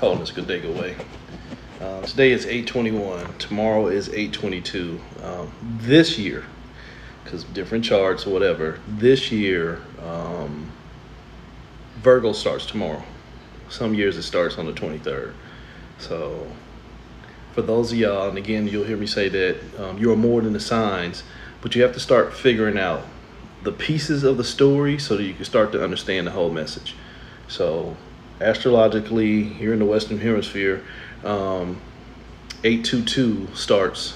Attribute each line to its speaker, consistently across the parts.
Speaker 1: Wholeness, good day, good way. Today is 8/21. Tomorrow is 8/22. This year, because different charts or whatever, this year, Virgo starts tomorrow. Some years it starts on the 23rd. So for those of y'all, and again, you'll hear me say that you are more than the signs, but you have to start figuring out the pieces of the story so that you can start to understand the whole message. So astrologically, here in the Western Hemisphere, 8/22 starts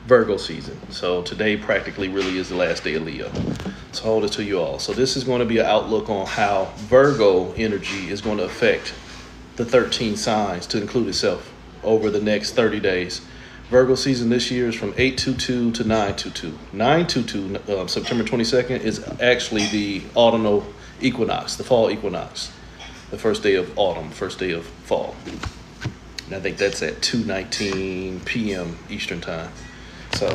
Speaker 1: Virgo season. So today practically really is the last day of Leo. So hold it to you all. So this is going to be an outlook on how Virgo energy is going to affect the 13 signs to include itself over the next 30 days. Virgo season this year is from 8/22 to 9/22. 9/22, September 22nd, is actually the autumnal equinox, the fall equinox, the first day of autumn, first day of fall. And I think that's at 2:19 p.m. Eastern time. So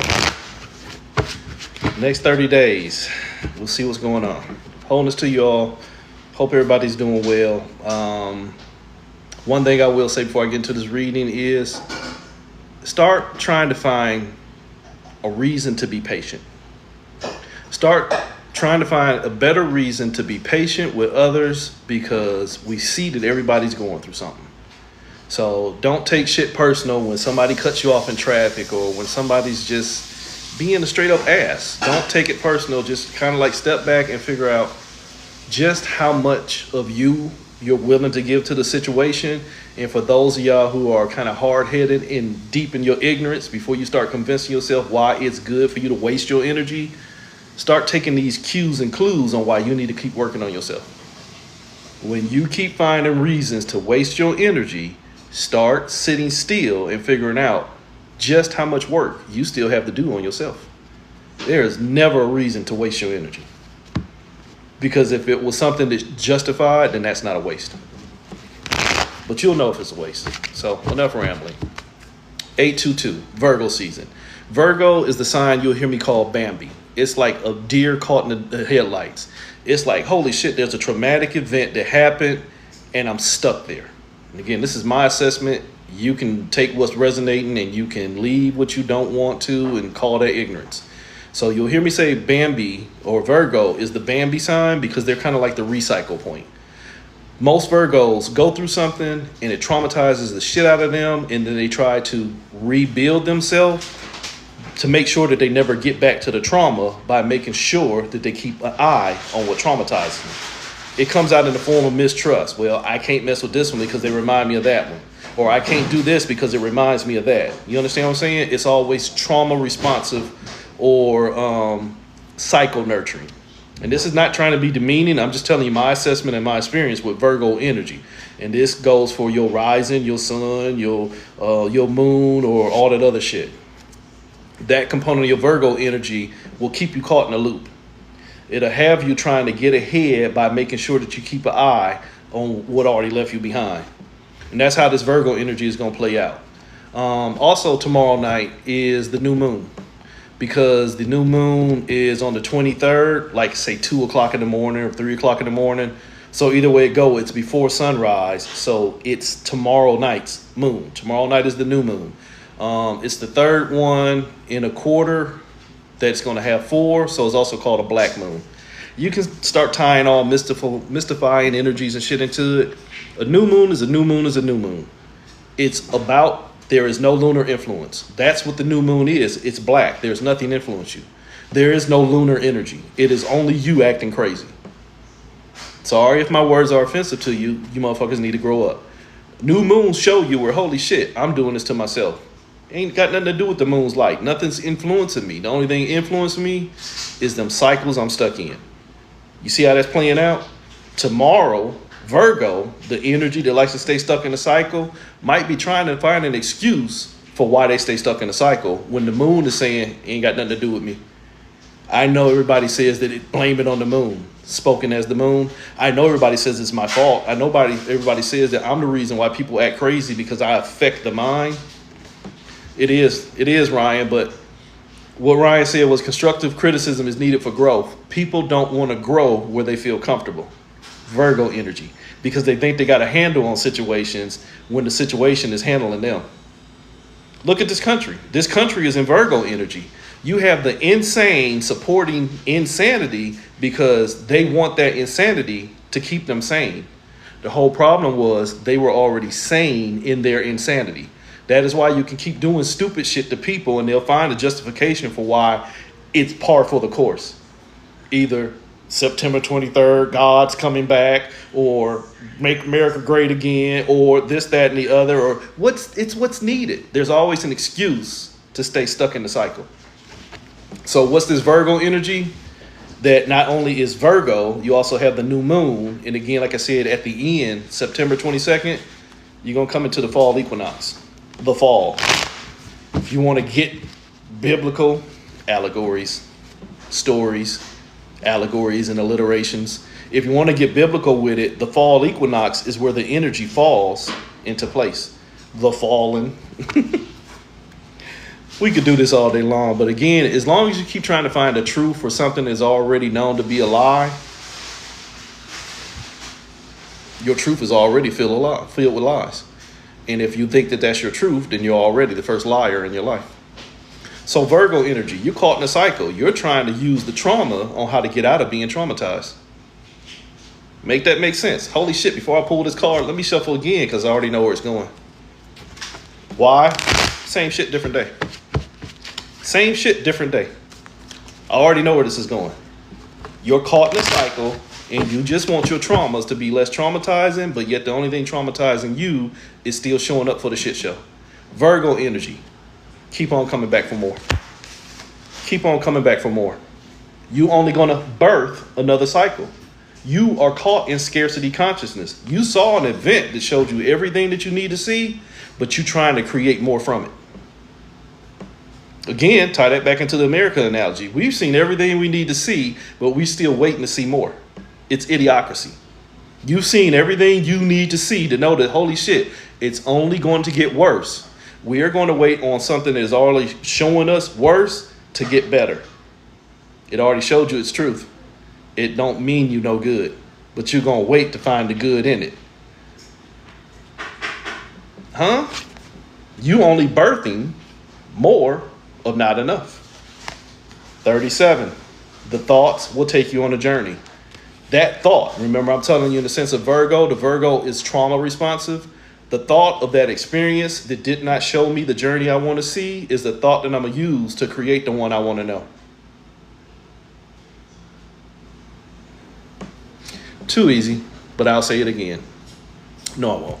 Speaker 1: next 30 days, we'll see what's going on. Wholeness to you all. Hope everybody's doing well. One thing I will say before I get into this reading is start trying to find a reason to be patient. Start trying to find a better reason to be patient with others, because we see that everybody's going through something. So don't take shit personal when somebody cuts you off in traffic or when somebody's just being a straight up ass. Don't take it personal. Just kind of like step back and figure out just how much of you're willing to give to the situation. And for those of y'all who are kind of hard-headed and deep in your ignorance, before you start convincing yourself why it's good for you to waste your energy, start taking these cues and clues on why you need to keep working on yourself. When you keep finding reasons to waste your energy, start sitting still and figuring out just how much work you still have to do on yourself. There is never a reason to waste your energy. Because if it was something that's justified, then that's not a waste. But you'll know if it's a waste. So enough rambling. 8/22, Virgo season. Virgo is the sign you'll hear me call Bambi. It's like a deer caught in the headlights. It's like, holy shit, there's a traumatic event that happened and I'm stuck there. And again, this is my assessment. You can take what's resonating and you can leave what you don't want to and call that ignorance. So you'll hear me say Bambi or Virgo is the Bambi sign because they're kind of like the recycle point. Most Virgos go through something and it traumatizes the shit out of them, and then they try to rebuild themselves to make sure that they never get back to the trauma by making sure that they keep an eye on what traumatizes them. It comes out in the form of mistrust. Well, I can't mess with this one because they remind me of that one. Or I can't do this because it reminds me of that. You understand what I'm saying? It's always trauma responsive or cycle nurturing. And this is not trying to be demeaning. I'm just telling you my assessment and my experience with Virgo energy. And this goes for your rising, your sun, your moon, or all that other shit. That component of your Virgo energy will keep you caught in a loop. It'll have you trying to get ahead by making sure that you keep an eye on what already left you behind. And that's how this Virgo energy is going to play out. Also, tomorrow night is the new moon, because the new moon is on the 23rd, like say 2 o'clock in the morning or 3 o'clock in the morning. So either way it go, it's before sunrise. So it's tomorrow night's moon. Tomorrow night is the new moon. It's the third one in a quarter that's going to have 4. So it's also called a black moon. You can start tying all mystifying energies and shit into it. A new moon is a new moon is a new moon. It's about there is no lunar influence. That's what the new moon is. It's black. There's nothing influence you. There is no lunar energy. It is only you acting crazy. Sorry if my words are offensive to you. You motherfuckers need to grow up. New moons show you where, holy shit, I'm doing this to myself. Ain't got nothing to do with the moon's light. Nothing's influencing me. The only thing influencing me is them cycles I'm stuck in. You see how that's playing out? Tomorrow, Virgo, the energy that likes to stay stuck in the cycle, might be trying to find an excuse for why they stay stuck in the cycle when the moon is saying, ain't got nothing to do with me. I know everybody says that blame it on the moon, spoken as the moon. I know everybody says it's my fault. Everybody says that I'm the reason why people act crazy because I affect the mind. It is, Ryan, but what Ryan said was constructive criticism is needed for growth. People don't want to grow where they feel comfortable. Virgo energy, because they think they got a handle on situations when the situation is handling them. Look at this country. This country is in Virgo energy. You have the insane supporting insanity because they want that insanity to keep them sane. The whole problem was they were already sane in their insanity. That is why you can keep doing stupid shit to people and they'll find a justification for why it's par for the course. Either September 23rd, God's coming back, or make America great again, or this, that, and the other, or what's needed. There's always an excuse to stay stuck in the cycle. So what's this Virgo energy? That not only is Virgo, you also have the new moon. And again, like I said, at the end, September 22nd, you're going to come into the fall equinox, the fall. If you want to get biblical, allegories, stories, allegories and alliterations. If you want to get biblical with it, the fall equinox is where the energy falls into place. The fallen. We could do this all day long, but again, as long as you keep trying to find the truth for something that's already known to be a lie, your truth is already filled with lies. And if you think that that's your truth, then you're already the first liar in your life. So Virgo energy, you're caught in a cycle. You're trying to use the trauma on how to get out of being traumatized. Make that make sense. Holy shit, before I pull this card, let me shuffle again because I already know where it's going. Why? Same shit, different day. Same shit, different day. I already know where this is going. You're caught in a cycle and you just want your traumas to be less traumatizing, but yet the only thing traumatizing you is still showing up for the shit show. Virgo energy. Keep on coming back for more. Keep on coming back for more. You only going to birth another cycle. You are caught in scarcity consciousness. You saw an event that showed you everything that you need to see, but you're trying to create more from it. Again, tie that back into the America analogy. We've seen everything we need to see, but we're still waiting to see more. It's idiocracy. You've seen everything you need to see to know that, holy shit, it's only going to get worse. We are going to wait on something that is already showing us worse to get better. It already showed you its truth. It don't mean you know good, but you're going to wait to find the good in it. Huh? You only birthing more of not enough. 37. The thoughts will take you on a journey. That thought, remember I'm telling you in the sense of Virgo, the Virgo is trauma responsive. The thought of that experience that did not show me the journey I want to see is the thought that I'm going to use to create the one I want to know. Too easy, but I'll say it again. No, I won't.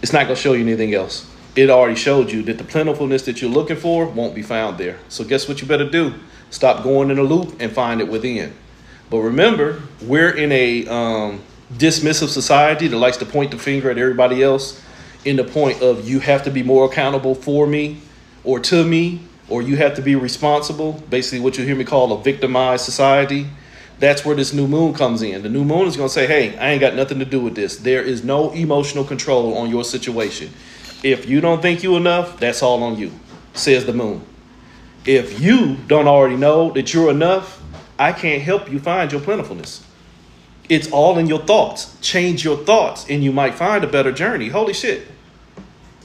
Speaker 1: It's not going to show you anything else. It already showed you that the plentifulness that you're looking for won't be found there. So guess what you better do? Stop going in a loop and find it within. But remember, we're in a dismissive society that likes to point the finger at everybody else in the point of you have to be more accountable for me or to me, or you have to be responsible. Basically what you hear me call a victimized society. That's where this new moon comes in. The new moon is going to say, hey, I ain't got nothing to do with this. There is no emotional control on your situation. If you don't think you enough, that's all on you, says the moon. If you don't already know that you're enough, I can't help you find your plentifulness. It's all in your thoughts. Change your thoughts and you might find a better journey. Holy shit.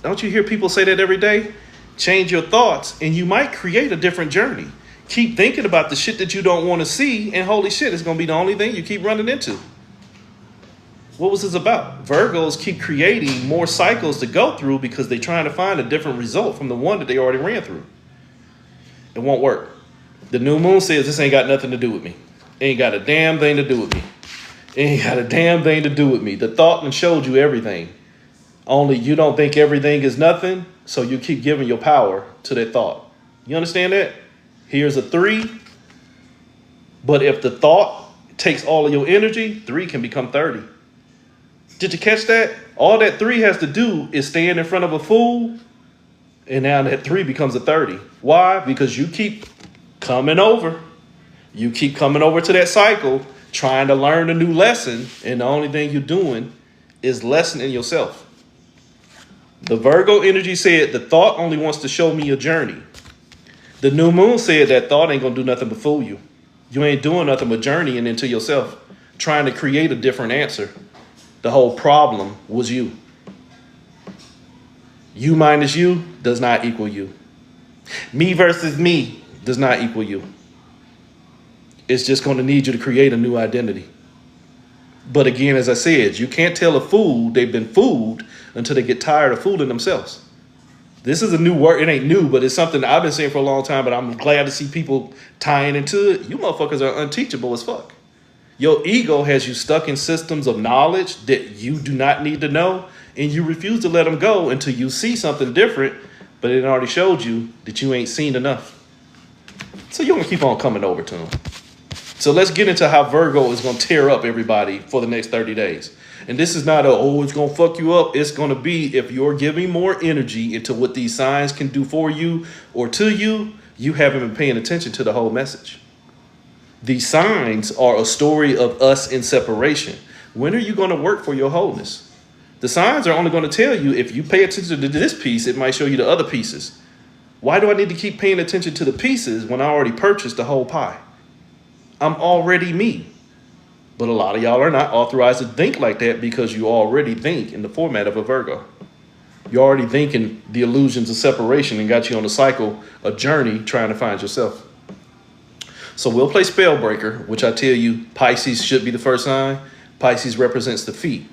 Speaker 1: Don't you hear people say that every day? Change your thoughts and you might create a different journey. Keep thinking about the shit that you don't want to see, and holy shit, it's going to be the only thing you keep running into. What was this about? Virgos keep creating more cycles to go through because they're trying to find a different result from the one that they already ran through. It won't work. The new moon says this ain't got nothing to do with me. It ain't got a damn thing to do with me. It ain't got a damn thing to do with me. The thought and showed you everything. Only you don't think everything is nothing, so you keep giving your power to that thought. You understand that? Here's a 3. But if the thought takes all of your energy, 3 can become 30. Did you catch that? All that 3 has to do is stand in front of a fool, and now that 3 becomes a 30. Why? Because you keep coming over. You keep coming over to that cycle, trying to learn a new lesson, and the only thing you're doing is lessening yourself. The Virgo energy said the thought only wants to show me a journey. The new moon said that thought ain't going to do nothing but fool you. You ain't doing nothing but journeying into yourself, trying to create a different answer. The whole problem was you. You minus you does not equal you. Me versus me does not equal you. It's just going to need you to create a new identity. But again, as I said, you can't tell a fool they've been fooled until they get tired of fooling themselves. This is a new word. It ain't new, but it's something I've been saying for a long time, but I'm glad to see people tying into it. You motherfuckers are unteachable as fuck. Your ego has you stuck in systems of knowledge that you do not need to know, and you refuse to let them go until you see something different, but it already showed you that you ain't seen enough. So you're going to keep on coming over to them. So let's get into how Virgo is going to tear up everybody for the next 30 days. And this is not it's going to fuck you up. It's going to be if you're giving more energy into what these signs can do for you or to you, you haven't been paying attention to the whole message. These signs are a story of us in separation. When are you going to work for your wholeness? The signs are only going to tell you if you pay attention to this piece, it might show you the other pieces. Why do I need to keep paying attention to the pieces when I already purchased the whole pie? I'm already me. But a lot of y'all are not authorized to think like that because you already think in the format of a Virgo. You're already thinking the illusions of separation and got you on a cycle, a journey trying to find yourself. So we'll play Spellbreaker, which I tell you Pisces should be the first sign. Pisces represents the feet.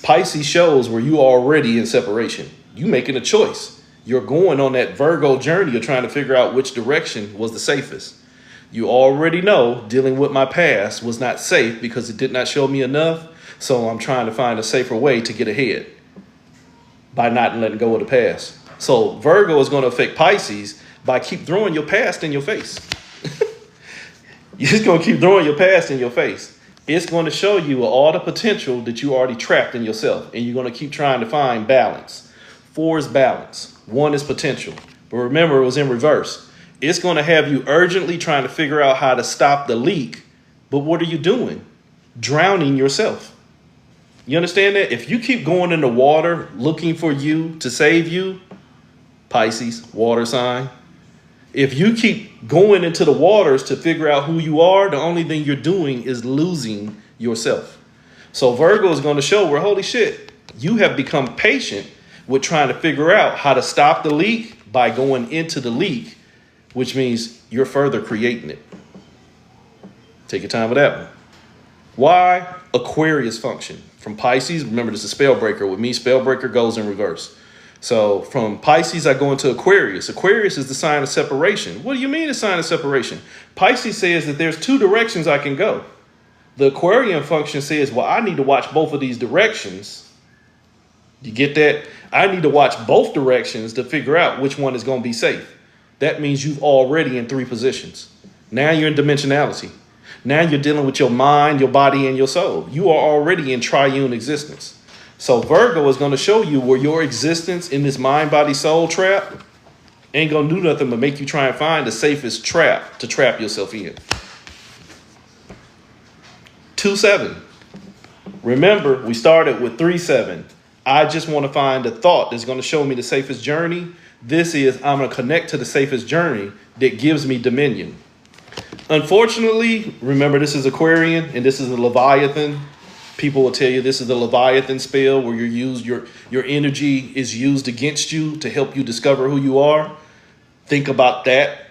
Speaker 1: Pisces shows where you are already in separation. You making a choice. You're going on that Virgo journey of trying to figure out which direction was the safest. You already know dealing with my past was not safe because it did not show me enough. So I'm trying to find a safer way to get ahead by not letting go of the past. So Virgo is going to affect Pisces by keep throwing your past in your face. You're just going to keep throwing your past in your face. It's going to show you all the potential that you already trapped in yourself. And you're going to keep trying to find balance. 4 is balance. 1 is potential. But remember, it was in reverse. It's going to have you urgently trying to figure out how to stop the leak. But what are you doing? Drowning yourself. You understand that? If you keep going in the water looking for you to save you, Pisces, water sign. If you keep going into the waters to figure out who you are, the only thing you're doing is losing yourself. So Virgo is going to show where, holy shit, you have become patient with trying to figure out how to stop the leak by going into the leak, which means you're further creating it. Take your time with that one. Why? Aquarius function. From Pisces, remember this is Spellbreaker. With me, Spellbreaker goes in reverse. So from Pisces, I go into Aquarius. Aquarius is the sign of separation. What do you mean the sign of separation? Pisces says that there's 2 directions I can go. The Aquarian function says, well, I need to watch both of these directions. You get that? I need to watch both directions to figure out which one is going to be safe. That means you've already in 3 positions. Now you're in dimensionality. Now you're dealing with your mind, your body, and your soul. You are already in triune existence. So Virgo is going to show you where your existence in this mind, body, soul trap ain't going to do nothing but make you try and find the safest trap to trap yourself in. 2-7. Remember, we started with 3-7. I just want to find a thought that's going to show me the safest journey. This is, I'm going to connect to the safest journey that gives me dominion. Unfortunately, remember, this is Aquarian and this is a Leviathan. People will tell you this is the Leviathan spell where your energy is used against you to help you discover who you are. Think about that,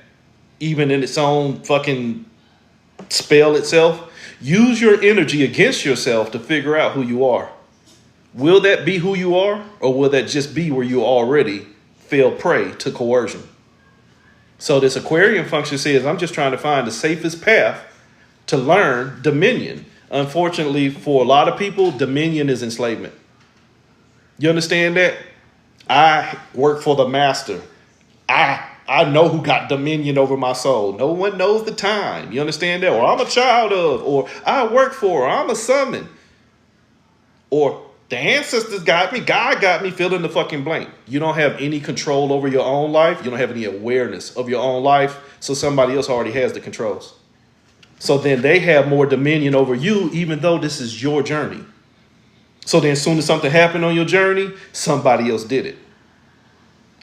Speaker 1: even in its own fucking spell itself. Use your energy against yourself to figure out who you are. Will that be who you are, or will that just be where you already fell prey to coercion? So this Aquarian function says, I'm just trying to find the safest path to learn dominion. Unfortunately, for a lot of people, dominion is enslavement. You understand that? I work for the master. I know who got dominion over my soul. No one knows the time. You understand that? Or I'm a child of, or I work for, or I'm a summon. Or the ancestors got me, God got me, fill in the fucking blank. You don't have any control over your own life. You don't have any awareness of your own life. So somebody else already has the controls. So then they have more dominion over you, even though this is your journey. So then as soon as something happened on your journey, somebody else did it.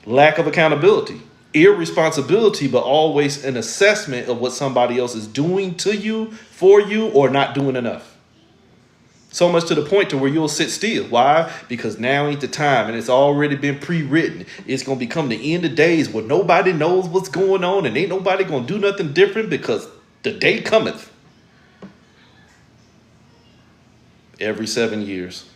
Speaker 1: Lack of accountability, irresponsibility, but always an assessment of what somebody else is doing to you, for you, or not doing enough. So much to the point to where you'll sit still. Why? Because now ain't the time, and it's already been pre-written. It's going to become the end of days where nobody knows what's going on, and ain't nobody going to do nothing different because the day cometh. Every 7 years.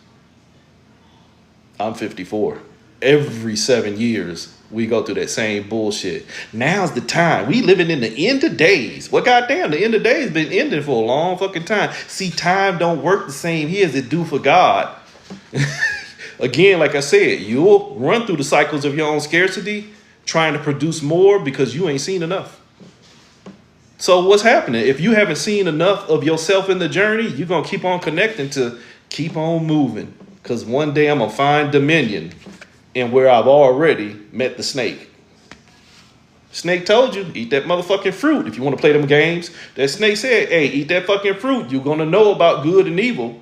Speaker 1: I'm 54. Every 7 years, we go through that same bullshit. Now's the time. We living in the end of days. Well, goddamn, the end of days been ending for a long fucking time. See, time don't work the same here as it do for God. Again, like I said, you'll run through the cycles of your own scarcity, trying to produce more because you ain't seen enough. So what's happening? If you haven't seen enough of yourself in the journey, you're going to keep on connecting to keep on moving. Because one day I'm going to find dominion in where I've already met the snake. Snake told you, eat that motherfucking fruit if you want to play them games. That snake said, hey, eat that fucking fruit. You're going to know about good and evil.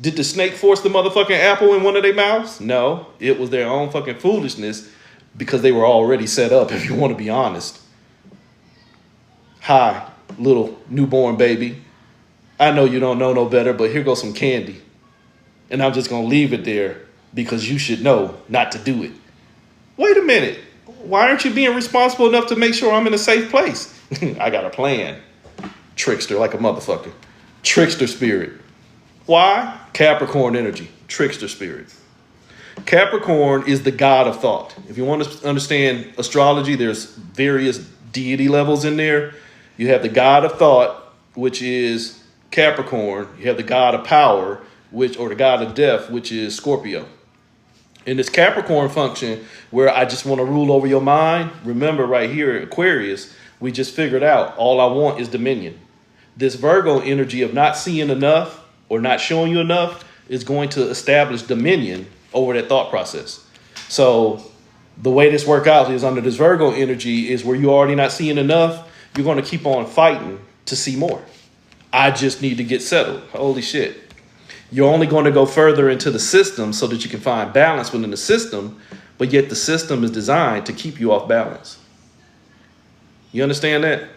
Speaker 1: Did the snake force the motherfucking apple in one of their mouths? No, it was their own fucking foolishness because they were already set up, if you want to be honest. Hi, little newborn baby. I know you don't know no better, but here goes some candy. And I'm just going to leave it there because you should know not to do it. Wait a minute. Why aren't you being responsible enough to make sure I'm in a safe place? I got a plan. Trickster like a motherfucker. Trickster spirit. Why? Capricorn energy. Trickster spirit. Capricorn is the god of thought. If you want to understand astrology, there's various deity levels in there. You have the god of thought, which is Capricorn. You have the god of power, or the god of death, which is Scorpio. In this Capricorn function, where I just want to rule over your mind, remember right here at Aquarius, we just figured out all I want is dominion. This Virgo energy of not seeing enough or not showing you enough is going to establish dominion over that thought process. So the way this works out is under this Virgo energy is where you're already not seeing enough, you're going to keep on fighting to see more. I just need to get settled. Holy shit. You're only going to go further into the system so that you can find balance within the system, but yet the system is designed to keep you off balance. You understand that?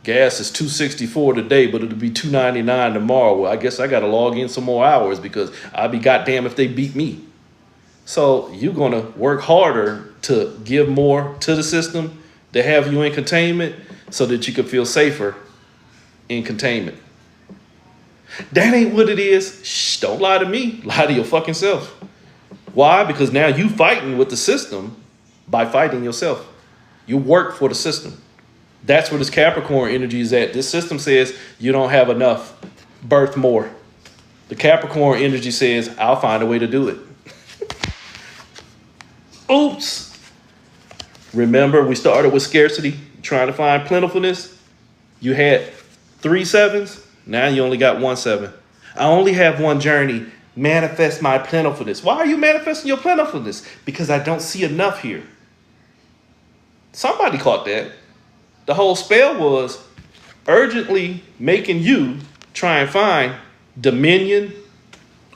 Speaker 1: Gas is $2.64 today, but it'll be $2.99 tomorrow. Well, I guess I got to log in some more hours because I'll be goddamn if they beat me. So you're going to work harder to give more to the system, to have you in containment so that you can feel safer in containment. That ain't what it is. Shh, don't lie to me. Lie to your fucking self. Why? Because now you fighting with the system by fighting yourself. You work for the system. That's where this Capricorn energy is at. This system says you don't have enough. Birth more. The Capricorn energy says, I'll find a way to do it. Oops. Remember, we started with scarcity, trying to find plentifulness. You had 3 sevens. Now you only got 1 7. I only have one journey. Manifest my plentifulness. Why are you manifesting your plentifulness? Because I don't see enough here. Somebody caught that. The whole spell was urgently making you try and find dominion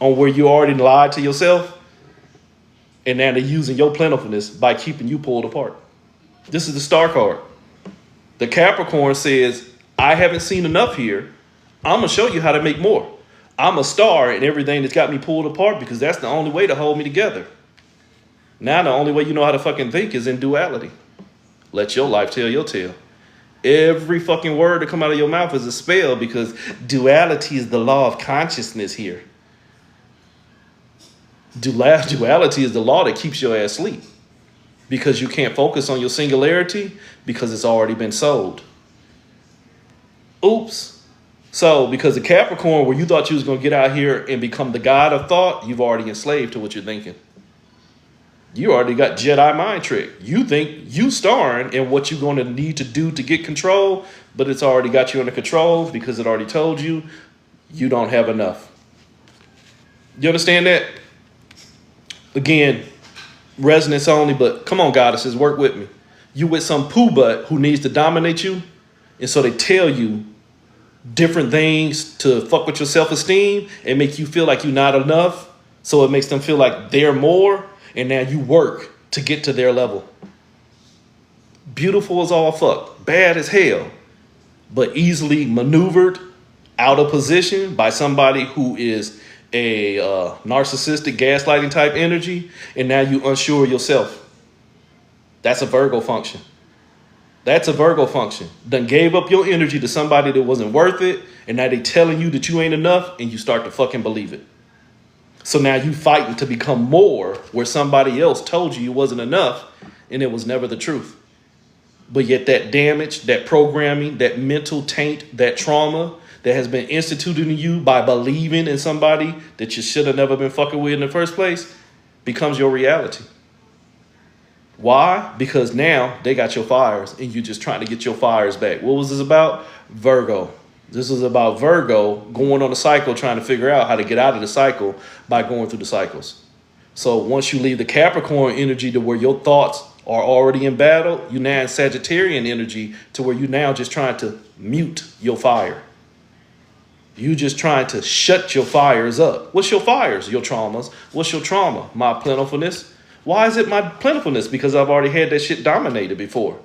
Speaker 1: on where you already lied to yourself. And now they're using your plentifulness by keeping you pulled apart. This is the star card. The Capricorn says, I haven't seen enough here. I'm going to show you how to make more. I'm a star in everything that's got me pulled apart because that's the only way to hold me together. Now the only way you know how to fucking think is in duality. Let your life tell your tale. Every fucking word that come out of your mouth is a spell because duality is the law of consciousness here. Duality is the law that keeps your ass asleep because you can't focus on your singularity because it's already been sold. Oops. So because the Capricorn, where you thought you was going to get out here and become the god of thought, you've already enslaved to what you're thinking. You already got Jedi mind trick. You think you starring in what you're going to need to do to get control, but it's already got you under control because it already told you you don't have enough. You understand that? Again, resonance only, but come on, goddesses, work with me. You with some poo butt who needs to dominate you, and so they tell you different things to fuck with your self-esteem and make you feel like you're not enough. So it makes them feel like they're more. And now you work to get to their level. Beautiful as all fuck. Bad as hell. But easily maneuvered out of position by somebody who is a narcissistic gaslighting type energy, and now you unsure yourself. That's a Virgo function. That's a Virgo function. Done gave up your energy to somebody that wasn't worth it, and now they telling you that you ain't enough, and you start to fucking believe it. So now you fighting to become more where somebody else told you wasn't enough, and it was never the truth. But yet that damage, that programming, that mental taint, that trauma that has been instituted in you by believing in somebody that you should have never been fucking with in the first place becomes your reality. Why? Because now they got your fires and you're just trying to get your fires back. What was this about? Virgo. This is about Virgo going on a cycle, trying to figure out how to get out of the cycle by going through the cycles. So once you leave the Capricorn energy to where your thoughts are already in battle, you now in Sagittarian energy to where you now just trying to mute your fire. You just trying to shut your fires up. What's your fires? Your traumas. What's your trauma? My plentifulness. Why is it my plentifulness? Because I've already had that shit dominated before.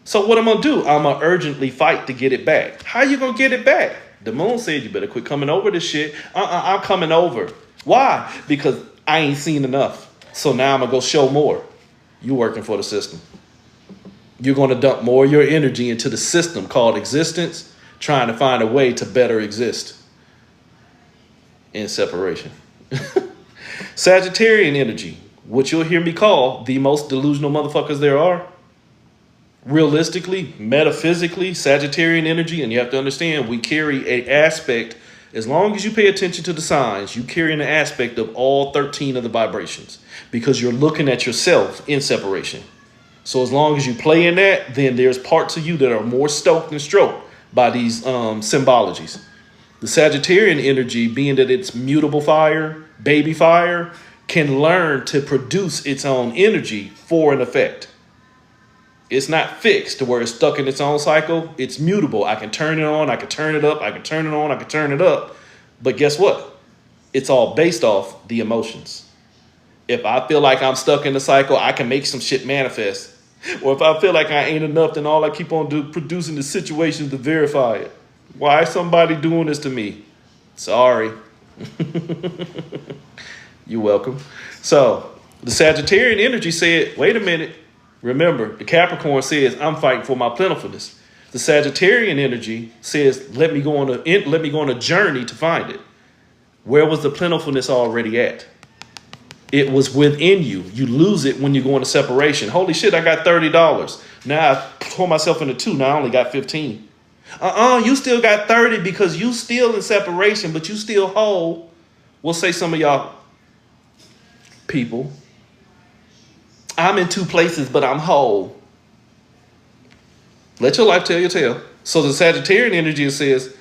Speaker 1: So what I'm going to do, I'm going to urgently fight to get it back. How you going to get it back? The moon said you better quit coming over this shit. I'm coming over. Why? Because I ain't seen enough. So now I'm going to go show more. You working for the system. You're going to dump more of your energy into the system called existence, trying to find a way to better exist in separation. Sagittarian energy, what you'll hear me call the most delusional motherfuckers there are. Realistically, metaphysically, Sagittarian energy, and you have to understand, we carry an aspect, as long as you pay attention to the signs, you carry an aspect of all 13 of the vibrations because you're looking at yourself in separation. So as long as you play in that, then there's parts of you that are more stoked and stroked by these symbologies. The Sagittarian energy, being that it's mutable fire, baby fire, can learn to produce its own energy for an effect. It's not fixed to where it's stuck in its own cycle. It's mutable. I can turn it on. I can turn it up. I can turn it on. I can turn it up. But guess what? It's all based off the emotions. If I feel like I'm stuck in the cycle, I can make some shit manifest. Or if I feel like I ain't enough, then all I keep on producing the situations to verify it. Why is somebody doing this to me? Sorry. You're welcome. So the Sagittarian energy said, wait a minute. Remember, the Capricorn says, I'm fighting for my plentifulness. The Sagittarian energy says, let me go on a journey to find it. Where was the plentifulness already at? It was within you. You lose it when you go into separation. Holy shit, I got $30. Now I pull myself into 2. Now I only got 15. You still got 30 because you still in separation, but you still whole. We'll say some of y'all people, I'm in 2 places, but I'm whole. Let your life tell your tale. So the Sagittarian energy says,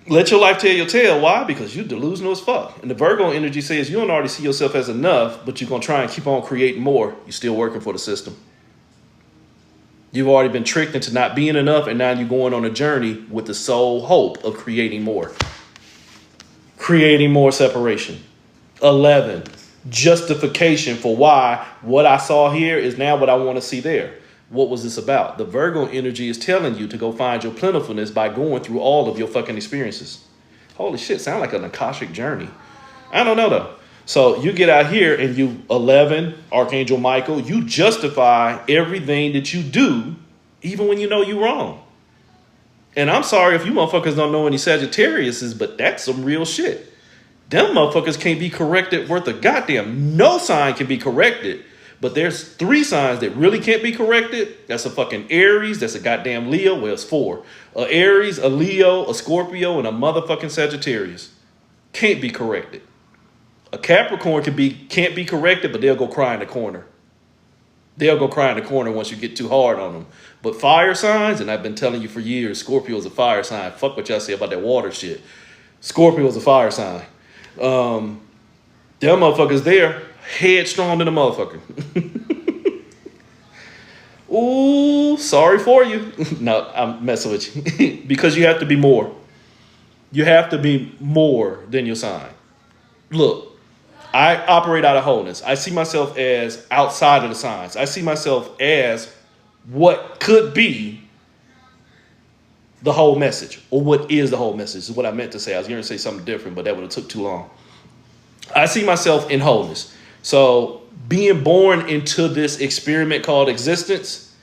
Speaker 1: let your life tell your tale. Why? Because you're delusional as fuck. And the Virgo energy says you don't already see yourself as enough, but you're going to try and keep on creating more. You're still working for the system. You've already been tricked into not being enough, and now you're going on a journey with the sole hope of creating more. Creating more separation. 11. Justification for why what I saw here is now what I want to see there. What was this about? The Virgo energy is telling you to go find your plentifulness by going through all of your fucking experiences. Holy shit, sound like an Akashic journey. I don't know though. So you get out here and you 11, Archangel Michael, you justify everything that you do, even when you know you're wrong. And I'm sorry if you motherfuckers don't know any Sagittariuses, but that's some real shit. Them motherfuckers can't be corrected worth a goddamn. No sign can be corrected. But there's 3 signs that really can't be corrected. That's a fucking Aries. That's a goddamn Leo. Well, it's 4. A Aries, a Leo, a Scorpio, and a motherfucking Sagittarius. Can't be corrected. A Capricorn can't be corrected, but they'll go cry in the corner. They'll go cry in the corner once you get too hard on them. But fire signs, and I've been telling you for years, Scorpio's a fire sign. Fuck what y'all say about that water shit. Scorpio's a fire sign. Them motherfuckers there, headstrong than a motherfucker. Ooh, sorry for you. No, I'm messing with you. Because you have to be more. You have to be more than your sign. Look, I operate out of wholeness. I see myself as outside of the signs. I see myself as what could be the whole message, or what is the whole message is what I meant to say. I was going to say something different, but that would have took too long. I see myself in wholeness. So being born into this experiment called existence,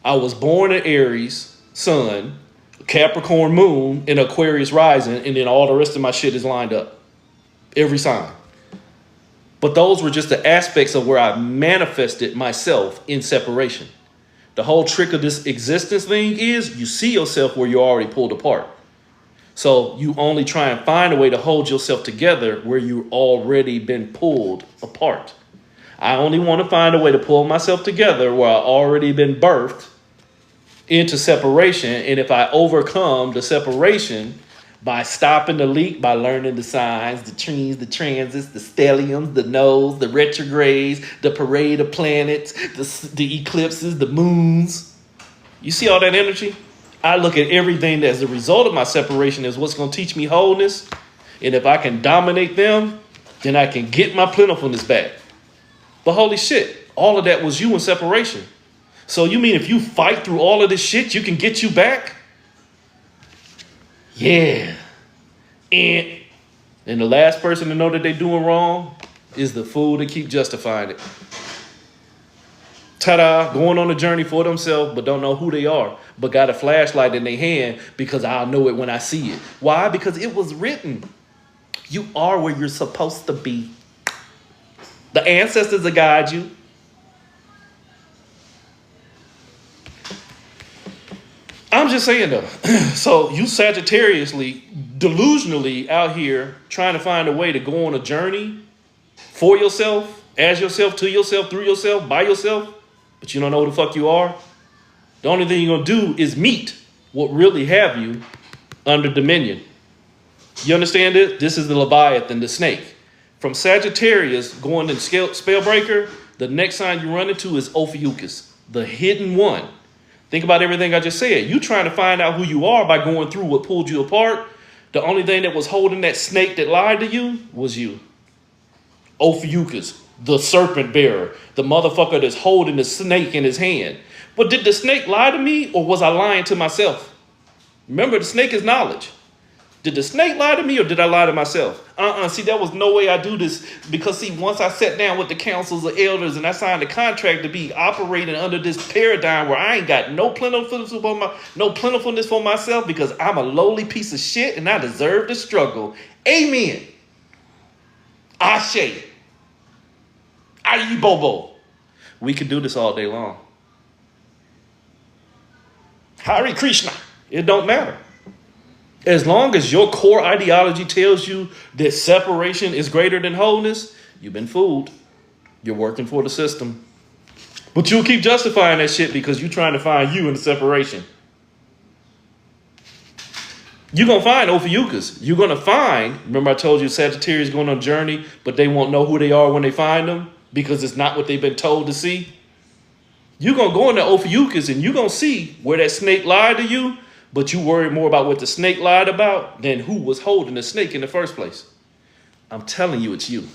Speaker 1: I was born in Aries, Sun, Capricorn, Moon, and Aquarius rising, and then all the rest of my shit is lined up. Every sign. But those were just the aspects of where I manifested myself in separation. The whole trick of this existence thing is you see yourself where you're already pulled apart. So you only try and find a way to hold yourself together where you've already been pulled apart. I only want to find a way to pull myself together where I've already been birthed into separation. And if I overcome the separation by stopping the leak, by learning the signs, the trees, the transits, the stelliums, the nodes, the retrogrades, the parade of planets, the eclipses, the moons. You see all that energy? I look at everything that as a result of my separation is what's going to teach me wholeness. And if I can dominate them, then I can get my plentifulness back. But holy shit, all of that was you in separation. So you mean if you fight through all of this shit, you can get you back? Yeah. And the last person to know that they're doing wrong is the fool that keep justifying it. Ta-da, going on a journey for themselves, but don't know who they are, but got a flashlight in their hand because I'll know it when I see it. Why? Because it was written. You are where you're supposed to be. The ancestors will guide you. I'm just saying though, so you Sagittariusly, delusionally out here trying to find a way to go on a journey for yourself, as yourself, to yourself, through yourself, by yourself, but you don't know who the fuck you are. The only thing you're going to do is meet what really have you under dominion. You understand it? This is the Leviathan, the snake. From Sagittarius going to Spellbreaker, the next sign you run into is Ophiuchus, the hidden one. Think about everything I just said. You trying to find out who you are by going through what pulled you apart. The only thing that was holding that snake that lied to you was you. Ophiuchus, the serpent bearer, the motherfucker that's holding the snake in his hand. But did the snake lie to me or was I lying to myself? Remember, the snake is knowledge. Did the snake lie to me or did I lie to myself? See, that was no way I do this because, see, once I sat down with the councils of elders and I signed a contract to be operating under this paradigm where I ain't got no plentifulness for myself because I'm a lowly piece of shit and I deserve to struggle. Amen. Ashe. Ayi Bobo. We could do this all day long. Hare Krishna. It don't matter. As long as your core ideology tells you that separation is greater than wholeness, you've been fooled. You're working for the system. But you'll keep justifying that shit because you're trying to find you in the separation. You're going to find Ophiuchus. You're going to find, remember I told you Sagittarius going on a journey, but they won't know who they are when they find them because it's not what they've been told to see. You're going to go into Ophiuchus and you're going to see where that snake lied to you. But you worry more about what the snake lied about than who was holding the snake in the first place. I'm telling you it's you.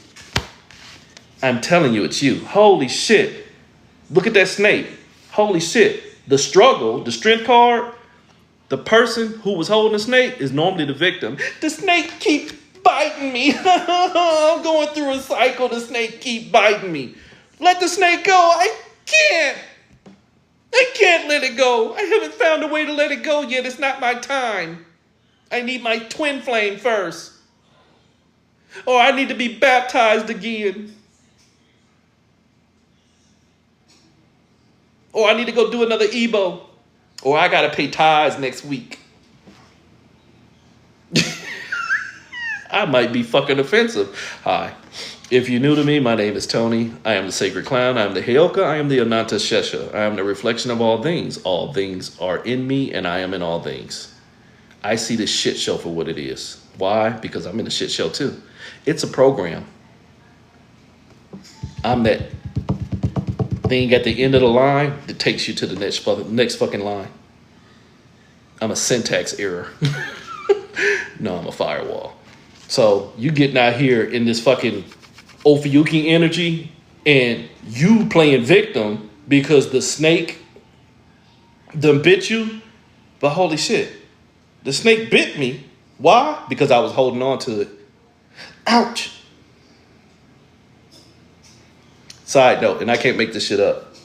Speaker 1: I'm telling you it's you. Holy shit. Look at that snake. Holy shit. The struggle, the strength card, the person who was holding the snake is normally the victim. The snake keeps biting me. I'm going through a cycle. The snake keep biting me. Let the snake go. I can't let it go. I haven't found a way to let it go yet. It's not my time. I need my twin flame first. Or I need to be baptized again. Or I need to go do another Ebo. Or I got to pay tithes next week. I might be fucking offensive. Hi. If you're new to me, my name is Tony. I am the Sacred Clown. I am the Heyoka. I am the Ananta Shesha. I am the reflection of all things. All things are in me, and I am in all things. I see this shit show for what it is. Why? Because I'm in the shit show too. It's a program. I'm that thing at the end of the line that takes you to the next fucking line. I'm a syntax error. No, I'm a firewall. So you getting out here in this fucking Ophiuchi energy and you playing victim because the snake done bit you. But holy shit, The snake bit me. Why? Because I was holding on to it. Ouch. Side note, and I can't make this shit up.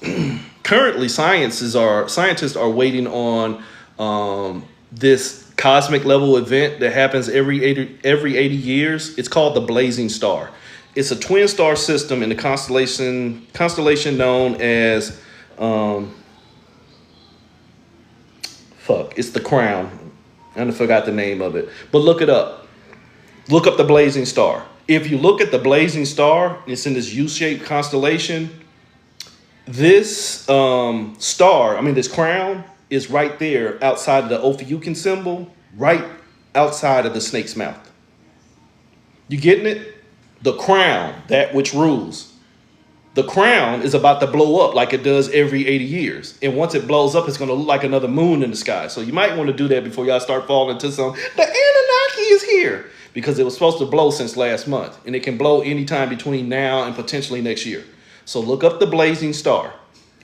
Speaker 1: Currently, scientists are waiting on this cosmic level event that happens every 80 years. It's called the blazing star. It's a twin star system in the constellation known as it's the Crown. I forgot the name of it, but look it up. Look up the blazing star. If you look at the blazing star, it's in this U-shaped constellation. This this crown is right there outside of the Ophiuchi symbol, right outside of the snake's mouth. You getting it? The crown, that which rules. The crown is about to blow up like it does every 80 years. And once it blows up, it's going to look like another moon in the sky. So you might want to do that before y'all start falling into the Anunnaki is here. Because it was supposed to blow since last month. And it can blow anytime between now and potentially next year. So look up the blazing star.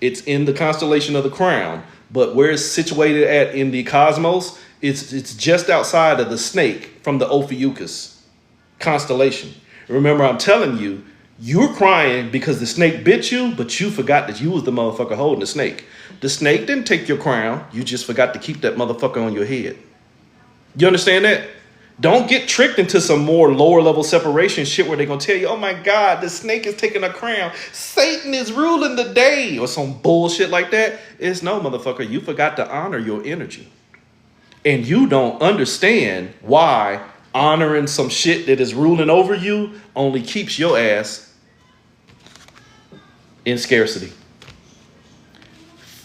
Speaker 1: It's in the constellation of the Crown. But where it's situated at in the cosmos, it's just outside of the snake from the Ophiuchi constellation. Remember, I'm telling you, you're crying because the snake bit you, but you forgot that you was the motherfucker holding the snake. The snake didn't take your crown. You just forgot to keep that motherfucker on your head. You understand that? Don't get tricked into some more lower level separation shit where they're going to tell you, oh my God, the snake is taking a crown. Satan is ruling the day or some bullshit like that. It's no, motherfucker. You forgot to honor your energy. And you don't understand why honoring some shit that is ruling over you only keeps your ass in scarcity.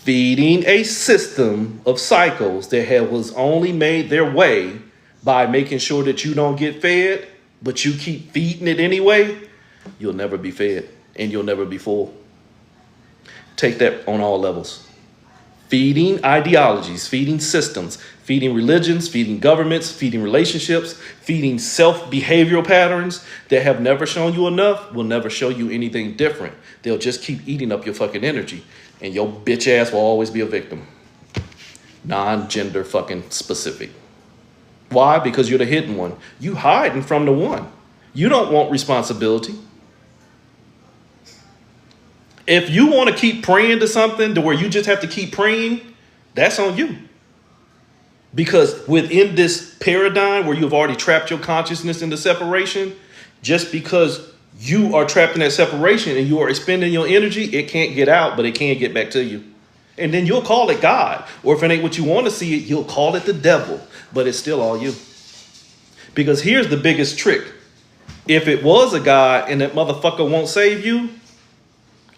Speaker 1: Feeding a system of cycles that was only made their way by making sure that you don't get fed, but you keep feeding it anyway, you'll never be fed and you'll never be full. Take that on all levels. Feeding ideologies, feeding systems, feeding religions, feeding governments, feeding relationships, feeding self-behavioral patterns that have never shown you enough will never show you anything different. They'll just keep eating up your fucking energy and your bitch ass will always be a victim. Non-gender fucking specific. Why? Because you're the hidden one. You hiding from the one. You don't want responsibility. If you want to keep praying to something to where you just have to keep praying, that's on you. Because within this paradigm where you've already trapped your consciousness into separation, just because you are trapped in that separation and you are expending your energy, it can't get out, but it can get back to you. And then you'll call it God. Or if it ain't what you want to see it, you'll call it the devil. But it's still all you. Because here's the biggest trick. If it was a God and that motherfucker won't save you,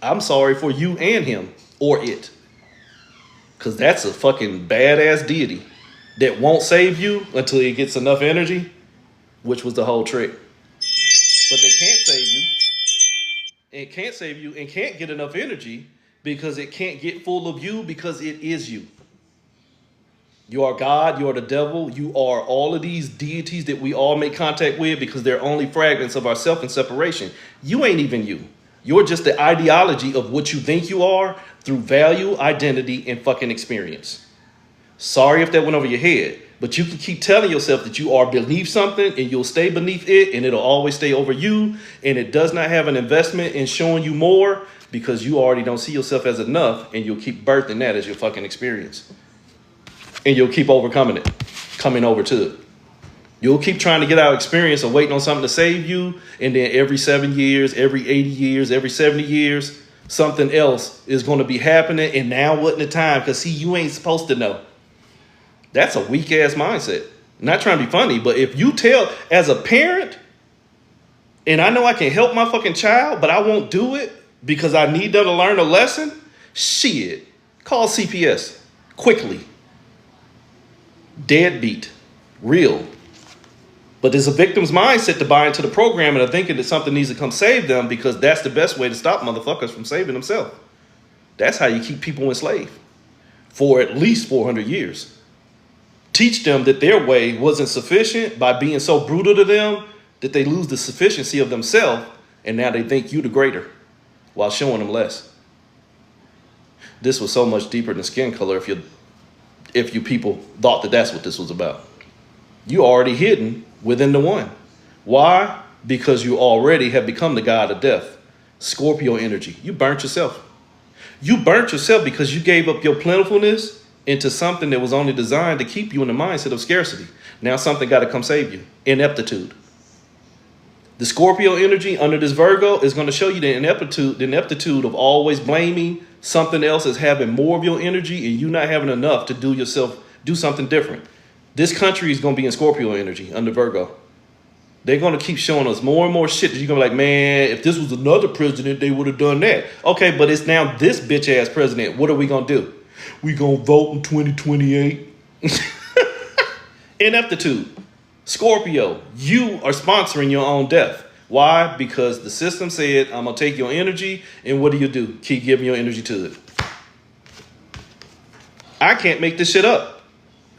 Speaker 1: I'm sorry for you and him or it. Because that's a fucking badass deity that won't save you until it gets enough energy, which was the whole trick. But they can't save you. It can't save you and can't get enough energy because it can't get full of you because it is you. You are God, you are the devil, you are all of these deities that we all make contact with because they're only fragments of ourself in separation. You ain't even you. You're just the ideology of what you think you are through value, identity, and fucking experience. Sorry if that went over your head, but you can keep telling yourself that you are beneath something and you'll stay beneath it and it'll always stay over you. And it does not have an investment in showing you more because you already don't see yourself as enough and you'll keep birthing that as your fucking experience. And you'll keep overcoming it, coming over to it. You'll keep trying to get out of experience of waiting on something to save you. And then every 7 years, every 80 years, every 70 years, something else is going to be happening. And now wasn't the time because, see, you ain't supposed to know. That's a weak ass mindset. Not trying to be funny, but if you tell as a parent, and I know I can help my fucking child, but I won't do it because I need them to learn a lesson, shit, call CPS quickly. Deadbeat. Real. But there's a victim's mindset to buy into the program and are thinking that something needs to come save them because that's the best way to stop motherfuckers from saving themselves. That's how you keep people enslaved for at least 400 years. Teach them that their way wasn't sufficient by being so brutal to them that they lose the sufficiency of themselves and now they think you the greater while showing them less. This was so much deeper than skin color if you people thought that that's what this was about. You already hidden within the one. Why? Because you already have become the god of death. Scorpio energy. You burnt yourself. You burnt yourself because you gave up your plentifulness into something that was only designed to keep you in the mindset of scarcity. Now something got to come save you. Ineptitude. The Scorpio energy under this Virgo is going to show you the ineptitude of always blaming something else as having more of your energy and you not having enough to do something different. This country is going to be in Scorpio energy under Virgo. They're going to keep showing us more and more shit that you're going to be like, man, if this was another president, they would have done that. Okay, but it's now this bitch ass president. What are we going to do? We going to vote in 2028. Ineptitude. Scorpio, you are sponsoring your own death. Why? Because the system said, I'm going to take your energy, and what do? Keep giving your energy to it. I can't make this shit up.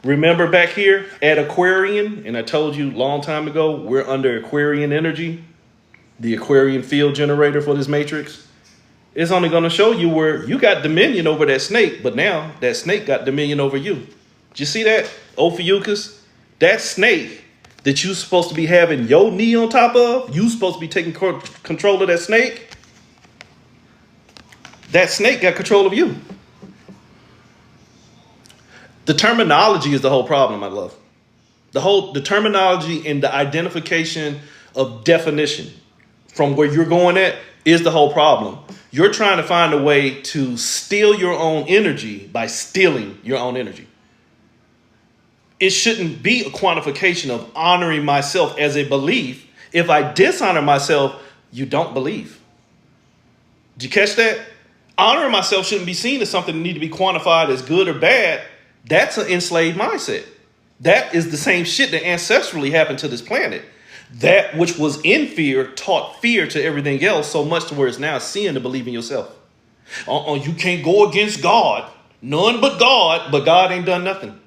Speaker 1: Remember back here at Aquarian, and I told you a long time ago, we're under Aquarian energy, the Aquarian field generator for this matrix. It's only going to show you where you got dominion over that snake, but now that snake got dominion over you. Did you see that, Ophiuchus? That snake that you supposed to be having your knee on top of, you supposed to be taking control of that snake. That snake got control of you. The terminology is the whole problem, I love. The terminology and the identification of definition from where you're going at is the whole problem. You're trying to find a way to steal your own energy by stealing your own energy. It shouldn't be a quantification of honoring myself as a belief. If I dishonor myself, you don't believe. Did you catch that? Honoring myself shouldn't be seen as something that needs to be quantified as good or bad. That's an enslaved mindset. That is the same shit that ancestrally happened to this planet. That which was in fear taught fear to everything else so much to where it's now seeing to believe in yourself. You can't go against God. None but God ain't done nothing.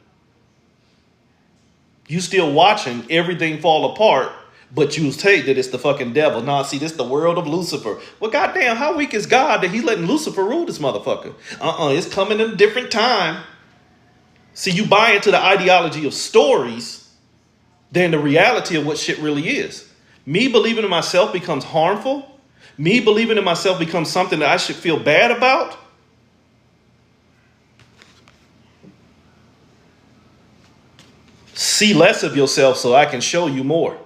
Speaker 1: You still watching everything fall apart, but you take that it's the fucking devil. Nah, see, this the world of Lucifer. Well, goddamn, how weak is God that he letting Lucifer rule this motherfucker? It's coming in a different time. See, you buy into the ideology of stories than the reality of what shit really is. Me believing in myself becomes harmful. Me believing in myself becomes something that I should feel bad about. See less of yourself so I can show you more.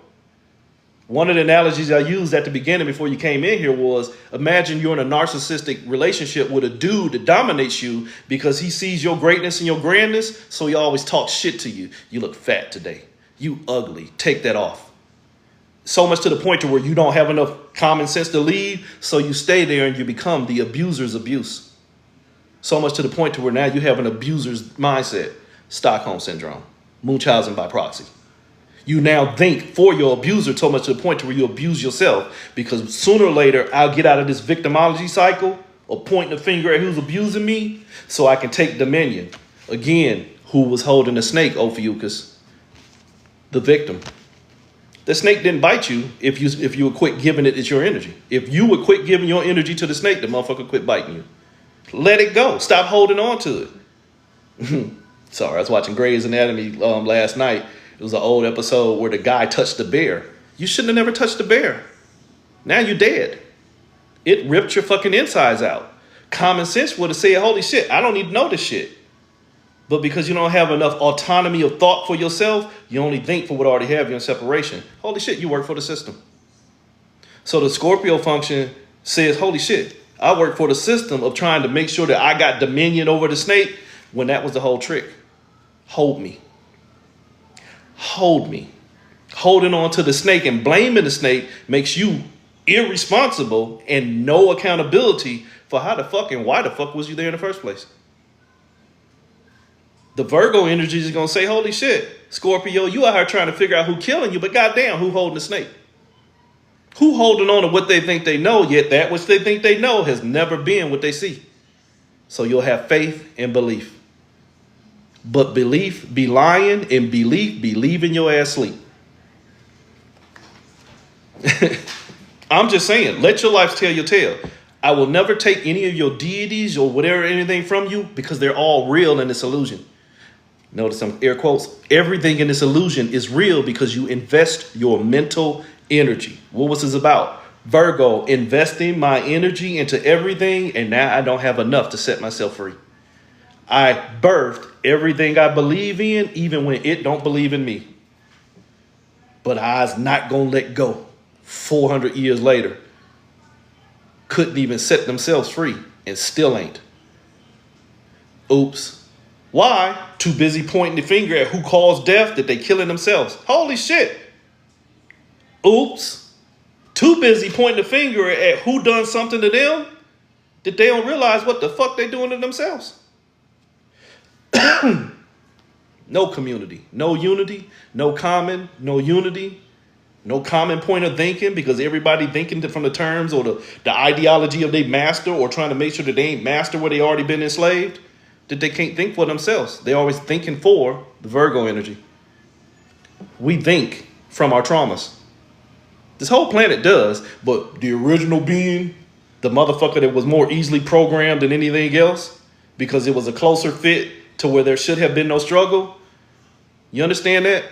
Speaker 1: One of the analogies I used at the beginning before you came in here was, imagine you're in a narcissistic relationship with a dude that dominates you because he sees your greatness and your grandness, so he always talks shit to you. You look fat today. You ugly. Take that off. So much to the point to where you don't have enough common sense to leave, so you stay there and you become the abuser's abuse. So much to the point to where now you have an abuser's mindset. Stockholm syndrome. Munchausen by proxy. You now think for your abuser so much to the point to where you abuse yourself, because sooner or later I'll get out of this victimology cycle of pointing the finger at who's abusing me so I can take dominion. Again, who was holding the snake, Ophiuchus? The victim. The snake didn't bite you if you would quit giving it your energy. If you would quit giving your energy to the snake, the motherfucker quit biting you. Let it go. Stop holding on to it. Sorry, I was watching Grey's Anatomy last night. It was an old episode where the guy touched the bear. You shouldn't have never touched the bear. Now you're dead. It ripped your fucking insides out. Common sense would have said, holy shit, I don't need to know this shit. But because you don't have enough autonomy of thought for yourself, you only think for what already have you in separation. Holy shit, you work for the system. So the Scorpio function says, holy shit, I work for the system of trying to make sure that I got dominion over the snake, when that was the whole trick. Hold me. Hold me. Holding on to the snake and blaming the snake makes you irresponsible and no accountability for how the fuck and why the fuck was you there in the first place. The Virgo energy is going to say, holy shit, Scorpio, you out here trying to figure out who killing you, but goddamn, who holding the snake? Who holding on to what they think they know, yet that which they think they know has never been what they see. So you'll have faith and belief. But belief be lying, and belief be leaving your ass sleep. I'm just saying, let your life tell your tale. I will never take any of your deities or whatever, anything from you, because they're all real in this illusion. Notice some air quotes. Everything in this illusion is real because you invest your mental energy. What was this about? Virgo, investing my energy into everything, and now I don't have enough to set myself free. I birthed everything I believe in, even when it don't believe in me. But I's not gonna let go. 400 years later, couldn't even set themselves free and still ain't. Oops. Why? Too busy pointing the finger at who caused death that they killing themselves. Holy shit. Oops. Too busy pointing the finger at who done something to them that they don't realize what the fuck they doing to themselves. No community, no unity, no common point of thinking, because everybody thinking from the terms or the ideology of their master, or trying to make sure that they ain't master where they already been enslaved, that they can't think for themselves. They always thinking for the Virgo energy. We think from our traumas. This whole planet does, but the original being, the motherfucker that was more easily programmed than anything else, because it was a closer fit to where there should have been no struggle. You understand that?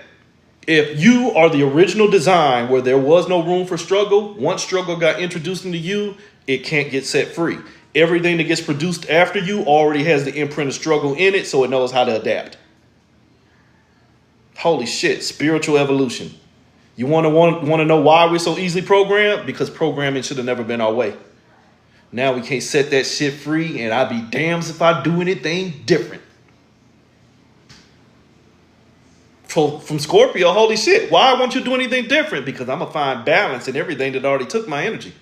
Speaker 1: If you are the original design where there was no room for struggle, once struggle got introduced into you, it can't get set free. Everything that gets produced after you already has the imprint of struggle in it, so it knows how to adapt. Holy shit, spiritual evolution. You want to know why we're so easily programmed? Because programming should have never been our way. Now we can't set that shit free, and I'd be damned if I do anything different. From Scorpio, holy shit, why won't you do anything different? Because I'm going to find balance in everything that already took my energy.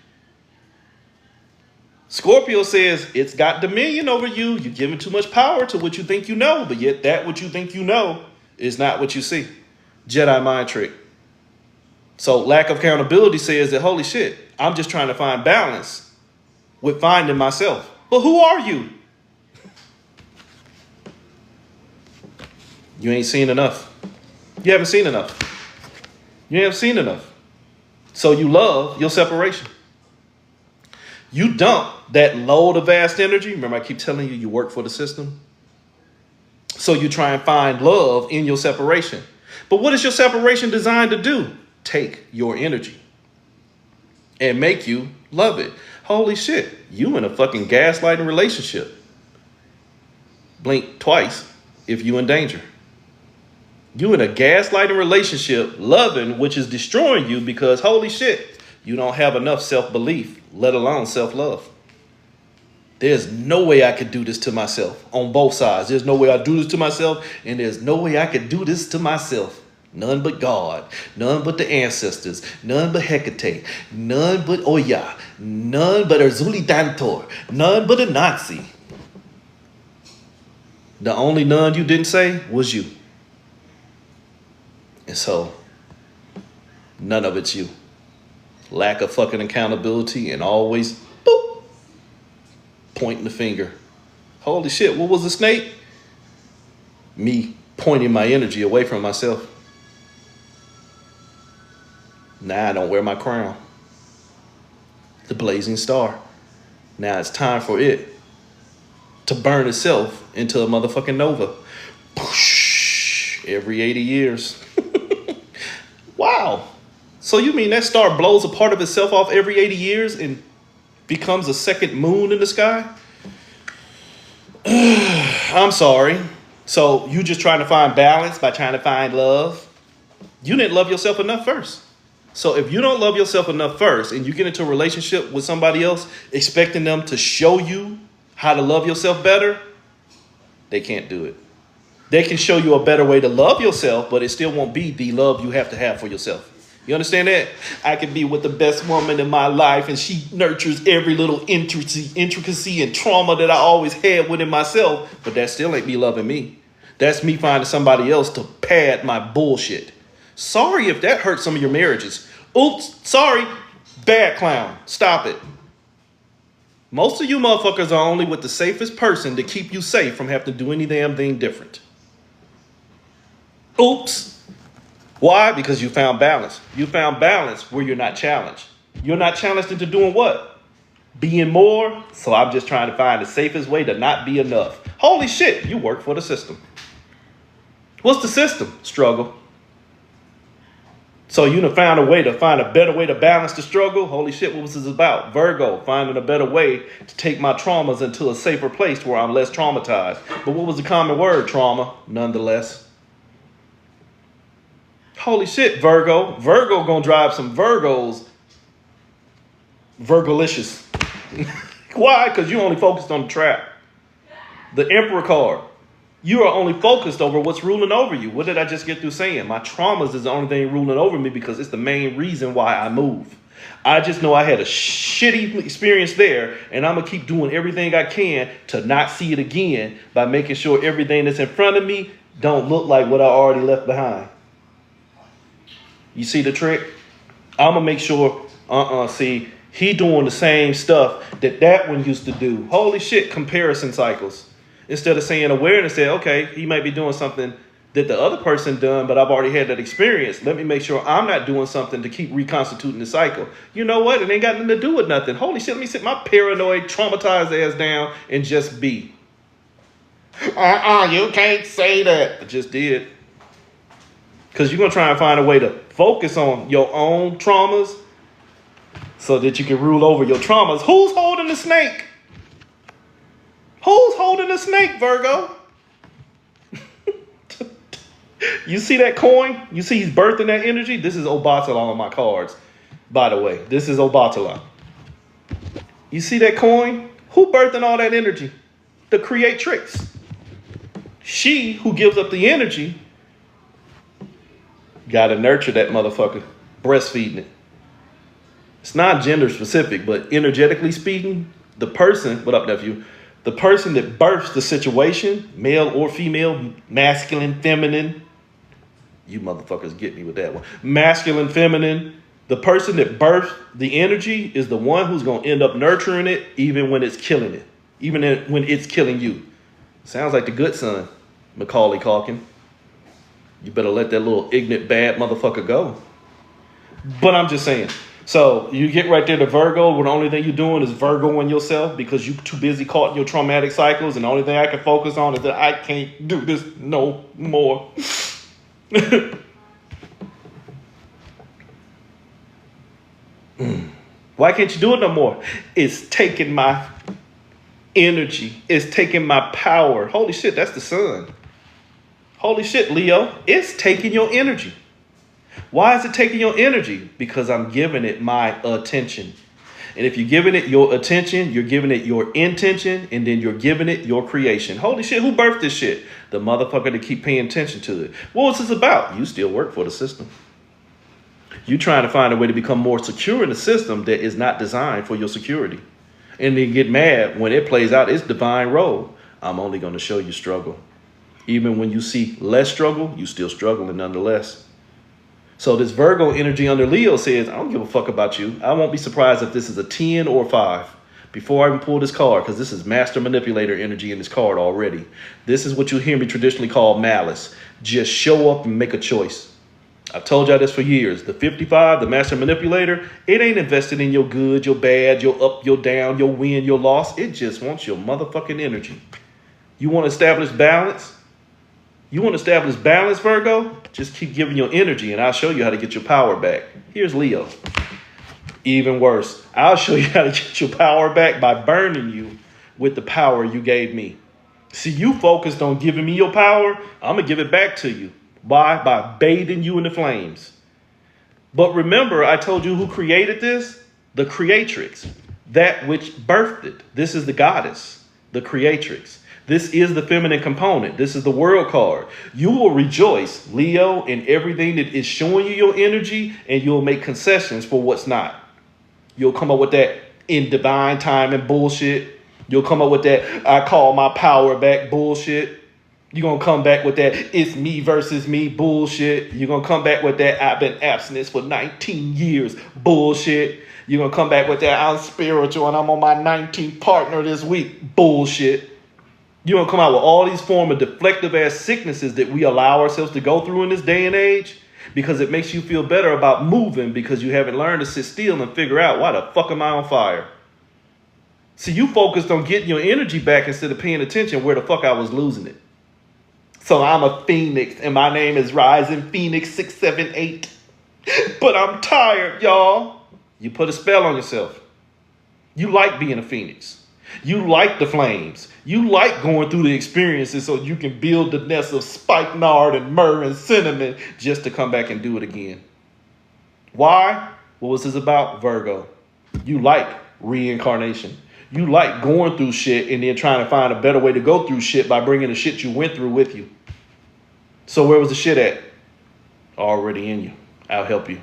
Speaker 1: Scorpio says it's got dominion over you. You're giving too much power to what you think you know, but yet that what you think you know is not what you see. Jedi mind trick. So lack of accountability says that, holy shit, I'm just trying to find balance with finding myself. But who are you? You ain't seen enough. You haven't seen enough. You haven't seen enough. So you love your separation. You dump that load of vast energy. Remember, I keep telling you, you work for the system. So you try and find love in your separation. But what is your separation designed to do? Take your energy and make you love it. Holy shit, you in a fucking gaslighting relationship. Blink twice if you in danger. You in a gaslighting relationship, loving, which is destroying you, because holy shit, you don't have enough self-belief, let alone self-love. There's no way I could do this to myself on both sides. There's no way I do this to myself, and there's no way I could do this to myself. None but God, none but the ancestors, none but Hecate, none but Oya, none but Erzuli Dantor, none but a Nazi. The only none you didn't say was you. And so, none of it's you. Lack of fucking accountability and always, boop, pointing the finger. Holy shit, what was the snake? Me pointing my energy away from myself. Now I don't wear my crown. The blazing star. Now it's time for it to burn itself into a motherfucking nova. Every 80 years. Wow. So you mean that star blows a part of itself off every 80 years and becomes a second moon in the sky? I'm sorry. So you just trying to find balance by trying to find love? You didn't love yourself enough first. So if you don't love yourself enough first and you get into a relationship with somebody else expecting them to show you how to love yourself better, they can't do it. They can show you a better way to love yourself, but it still won't be the love you have to have for yourself. You understand that? I can be with the best woman in my life and she nurtures every little intricacy and trauma that I always had within myself, but that still ain't me loving me. That's me finding somebody else to pad my bullshit. Sorry if that hurt some of your marriages. Oops, sorry. Bad clown. Stop it. Most of you motherfuckers are only with the safest person to keep you safe from having to do any damn thing different. Oops. Why? Because you found balance. You found balance where you're not challenged. You're not challenged into doing what? Being more. So I'm just trying to find the safest way to not be enough. Holy shit, you work for the system. What's the system? Struggle. So you done found a way to find a better way to balance the struggle? Holy shit, what was this about? Virgo, finding a better way to take my traumas into a safer place where I'm less traumatized. But what was the common word? Trauma, nonetheless. Holy shit, Virgo. Virgo gonna drive some Virgos Virgolicious. Why? Because you only focused on the trap. The Emperor card. You are only focused over what's ruling over you. What did I just get through saying? My traumas is the only thing ruling over me because it's the main reason why I move. I just know I had a shitty experience there, and I'm going to keep doing everything I can to not see it again by making sure everything that's in front of me don't look like what I already left behind. You see the trick? I'm going to make sure, see, he doing the same stuff that one used to do. Holy shit, comparison cycles. Instead of saying awareness, say, okay, he might be doing something that the other person done, but I've already had that experience. Let me make sure I'm not doing something to keep reconstituting the cycle. You know what? It ain't got nothing to do with nothing. Holy shit, let me sit my paranoid, traumatized ass down and just be. You can't say that. I just did. Because you're going to try and find a way to focus on your own traumas so that you can rule over your traumas. Who's holding the snake? Who's holding the snake, Virgo? You see that coin? You see he's birthing that energy? This is Obatala on my cards, by the way. This is Obatala. You see that coin? Who birthing all that energy? The creatrix. She who gives up the energy got to nurture that motherfucker, breastfeeding it. It's not gender specific, but energetically speaking, the person, what up, nephew? The person that births the situation, male or female, masculine, feminine. You motherfuckers get me with that one. Masculine, feminine. The person that births the energy is the one who's going to end up nurturing it even when it's killing it. Even when it's killing you. Sounds like the good son, Macaulay Culkin. You better let that little ignorant, bad motherfucker go. But I'm just saying. So you get right there to Virgo, when the only thing you're doing is Virgoing yourself because you're too busy caught in your traumatic cycles, and the only thing I can focus on is that I can't do this no more. Why can't you do it no more? It's taking my energy. It's taking my power. Holy shit, that's the sun. Holy shit, Leo, it's taking your energy. Why is it taking your energy? Because I'm giving it my attention. And if you're giving it your attention, you're giving it your intention, and then you're giving it your creation. Holy shit, who birthed this shit? The motherfucker that keep paying attention to it. What was this about? You still work for the system. You trying to find a way to become more secure in the system that is not designed for your security. And then get mad when it plays out its divine role. I'm only going to show you struggle. Even when you see less struggle, you still struggling nonetheless. So this Virgo energy under Leo says, I don't give a fuck about you. I won't be surprised if this is a 10 or a 5 before I even pull this card, because this is master manipulator energy in this card already. This is what you hear me traditionally call malice. Just show up and make a choice. I've told y'all this for years. The 55, the master manipulator, it ain't invested in your good, your bad, your up, your down, your win, your loss. It just wants your motherfucking energy. You want to establish balance? You want to establish balance, Virgo? Just keep giving your energy, and I'll show you how to get your power back. Here's Leo. Even worse. I'll show you how to get your power back by burning you with the power you gave me. See, you focused on giving me your power. I'm going to give it back to you. Why? By bathing you in the flames. But remember, I told you who created this? The creatrix. That which birthed it. This is the goddess, the creatrix. This is the feminine component. This is the world card. You will rejoice, Leo, in everything that is showing you your energy, and you'll make concessions for what's not. You'll come up with that in divine time and bullshit. You'll come up with that I call my power back bullshit. You're going to come back with that it's me versus me bullshit. You're going to come back with that I've been abstinent for 19 years bullshit. You're going to come back with that I'm spiritual and I'm on my 19th partner this week bullshit. You're going to come out with all these form of deflective ass sicknesses that we allow ourselves to go through in this day and age because it makes you feel better about moving because you haven't learned to sit still and figure out why the fuck am I on fire? See, you focused on getting your energy back instead of paying attention where the fuck I was losing it. So I'm a phoenix, and my name is Rising Phoenix 678. But I'm tired, y'all. You put a spell on yourself. You like being a phoenix. You like the flames. You like going through the experiences so you can build the nest of spikenard and myrrh and cinnamon just to come back and do it again. Why? What was this about? Virgo. You like reincarnation. You like going through shit and then trying to find a better way to go through shit by bringing the shit you went through with you. So where was the shit at? Already in you. I'll help you.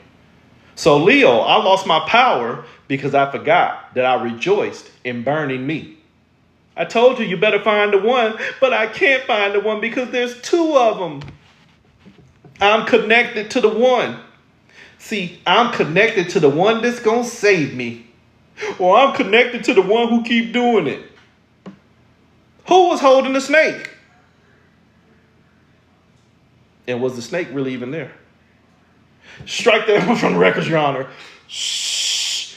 Speaker 1: So Leo, I lost my power because I forgot that I rejoiced in burning me. I told you you better find the one, but I can't find the one because there's two of them. I'm connected to the one. See, I'm connected to the one that's going to save me. Or I'm connected to the one who keep doing it. Who was holding the snake? And was the snake really even there? Strike that one from the records, Your Honor. Shh.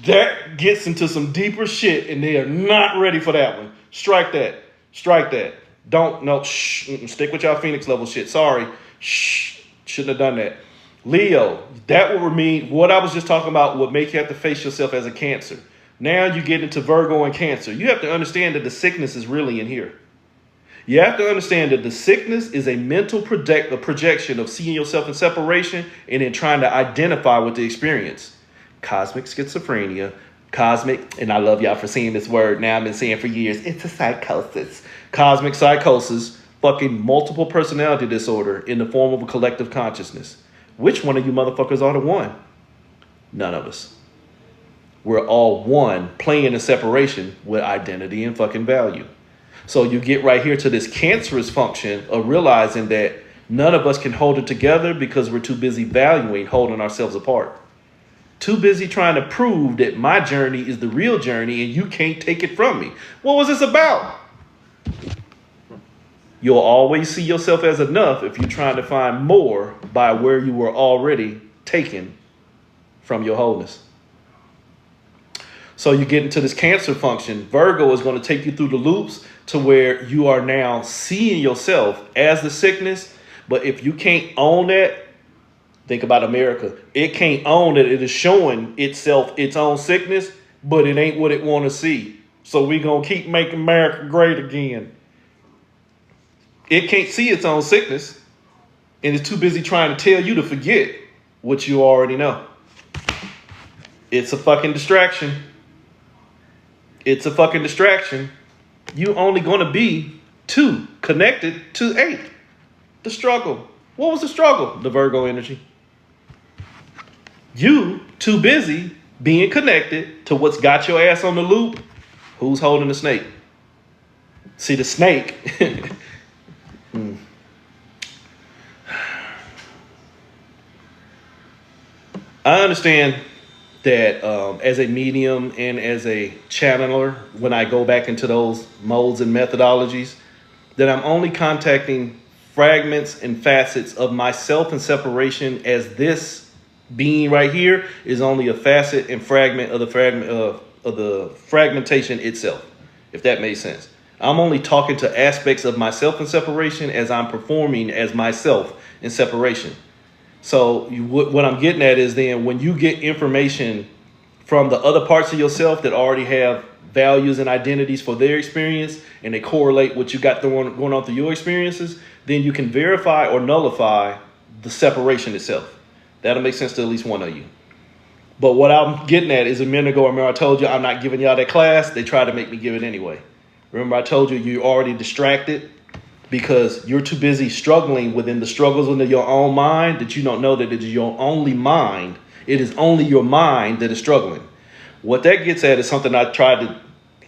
Speaker 1: That gets into some deeper shit, and they are not ready for that one. Strike that. Strike that. Don't, no, shh. Stick with y'all Phoenix level shit. Sorry. Shh. Shouldn't have done that. Leo, that would mean what I was just talking about would make you have to face yourself as a Cancer. Now you get into Virgo and Cancer. You have to understand that the sickness is really in here. You have to understand that the sickness is a mental projection of seeing yourself in separation and then trying to identify with the experience. Cosmic schizophrenia, cosmic, and I love y'all for saying this word. Now I've been saying for years, it's a psychosis. Cosmic psychosis, fucking multiple personality disorder in the form of a collective consciousness. Which one of you motherfuckers are the one? None of us. We're all one playing in separation with identity and fucking value. So you get right here to this cancerous function of realizing that none of us can hold it together because we're too busy valuing holding ourselves apart. Too busy trying to prove that my journey is the real journey and you can't take it from me. What was this about? You'll always see yourself as enough if you're trying to find more by where you were already taken from your wholeness. So you get into this Cancer function. Virgo is going to take you through the loops to where you are now seeing yourself as the sickness. But if you can't own that, think about America. It can't own that it is showing itself its own sickness, but it ain't what it want to see. So we're going to keep making America great again. It can't see its own sickness, and it's too busy trying to tell you to forget what you already know. It's a fucking distraction. It's a fucking distraction. You only going to be 2 connected to 8. The struggle. What was the struggle? The Virgo energy. You too busy being connected to what's got your ass on the loop. Who's holding the snake? See, the snake... I understand that as a medium and as a channeler, when I go back into those modes and methodologies, that I'm only contacting fragments and facets of myself in separation, as this being right here is only a facet and fragment of the fragmentation itself, if that makes sense. I'm only talking to aspects of myself in separation as I'm performing as myself in separation. So what I'm getting at is then when you get information from the other parts of yourself that already have values and identities for their experience, and they correlate what you got going on through your experiences, then you can verify or nullify the separation itself. That'll make sense to at least one of you. But what I'm getting at is a minute ago, remember I told you I'm not giving y'all that class. They tried to make me give it anyway. Remember I told you you're already distracted because you're too busy struggling within the struggles within your own mind that you don't know that it is your only mind. It is only your mind that is struggling. What that gets at is something I tried to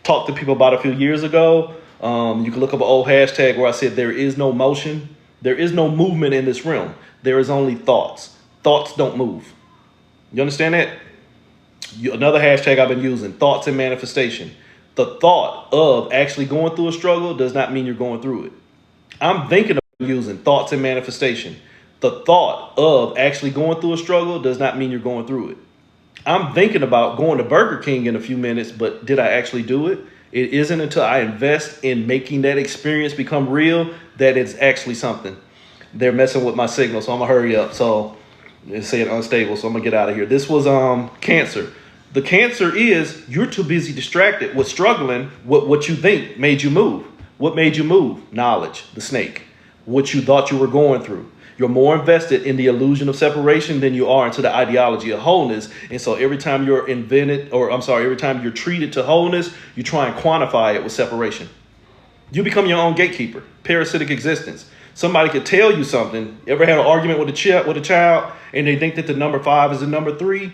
Speaker 1: talk to people about a few years ago. You can look up an old hashtag where I said there is no motion. There is no movement in this realm. There is only thoughts. Thoughts don't move. You understand that? Another hashtag I've been using, thoughts and manifestation. The thought of actually going through a struggle does not mean you're going through it. I'm thinking of using thoughts and manifestation. The thought of actually going through a struggle does not mean you're going through it. I'm thinking about going to Burger King in a few minutes, but did I actually do it? It isn't until I invest in making that experience become real that it's actually something. They're messing with my signal, so I'm gonna hurry up. So it's saying unstable, so I'm gonna get out of here. This was Cancer. The Cancer is you're too busy distracted with struggling with what you think made you move. What made you move? Knowledge, the snake. What you thought you were going through. You're more invested in the illusion of separation than you are into the ideology of wholeness. And so every time every time you're treated to wholeness, you try and quantify it with separation. You become your own gatekeeper, parasitic existence. Somebody could tell you something. Ever had an argument with a child and they think that the number 5 is the number 3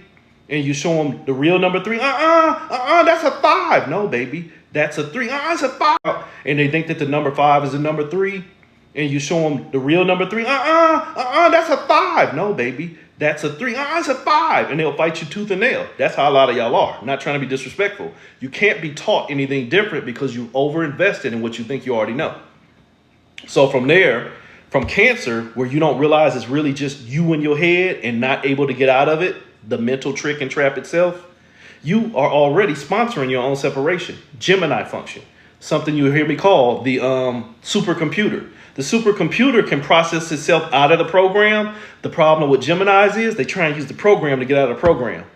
Speaker 1: and you show them the real number 3? That's a 5. No, baby, that's a 3. It's a 5. And they think that the number 5 is the number 3 and you show them the real number 3. That's a 5. No, baby, that's a 3. It's a 5. And they'll fight you tooth and nail. That's how a lot of y'all are. I'm not trying to be disrespectful. You can't be taught anything different because you overinvested in what you think you already know. So from there, from Cancer, where you don't realize it's really just you in your head and not able to get out of it, the mental trick and trap itself, you are already sponsoring your own separation. Gemini function, something you hear me call the supercomputer. The supercomputer can process itself out of the program. The problem with Geminis is they try and use the program to get out of the program.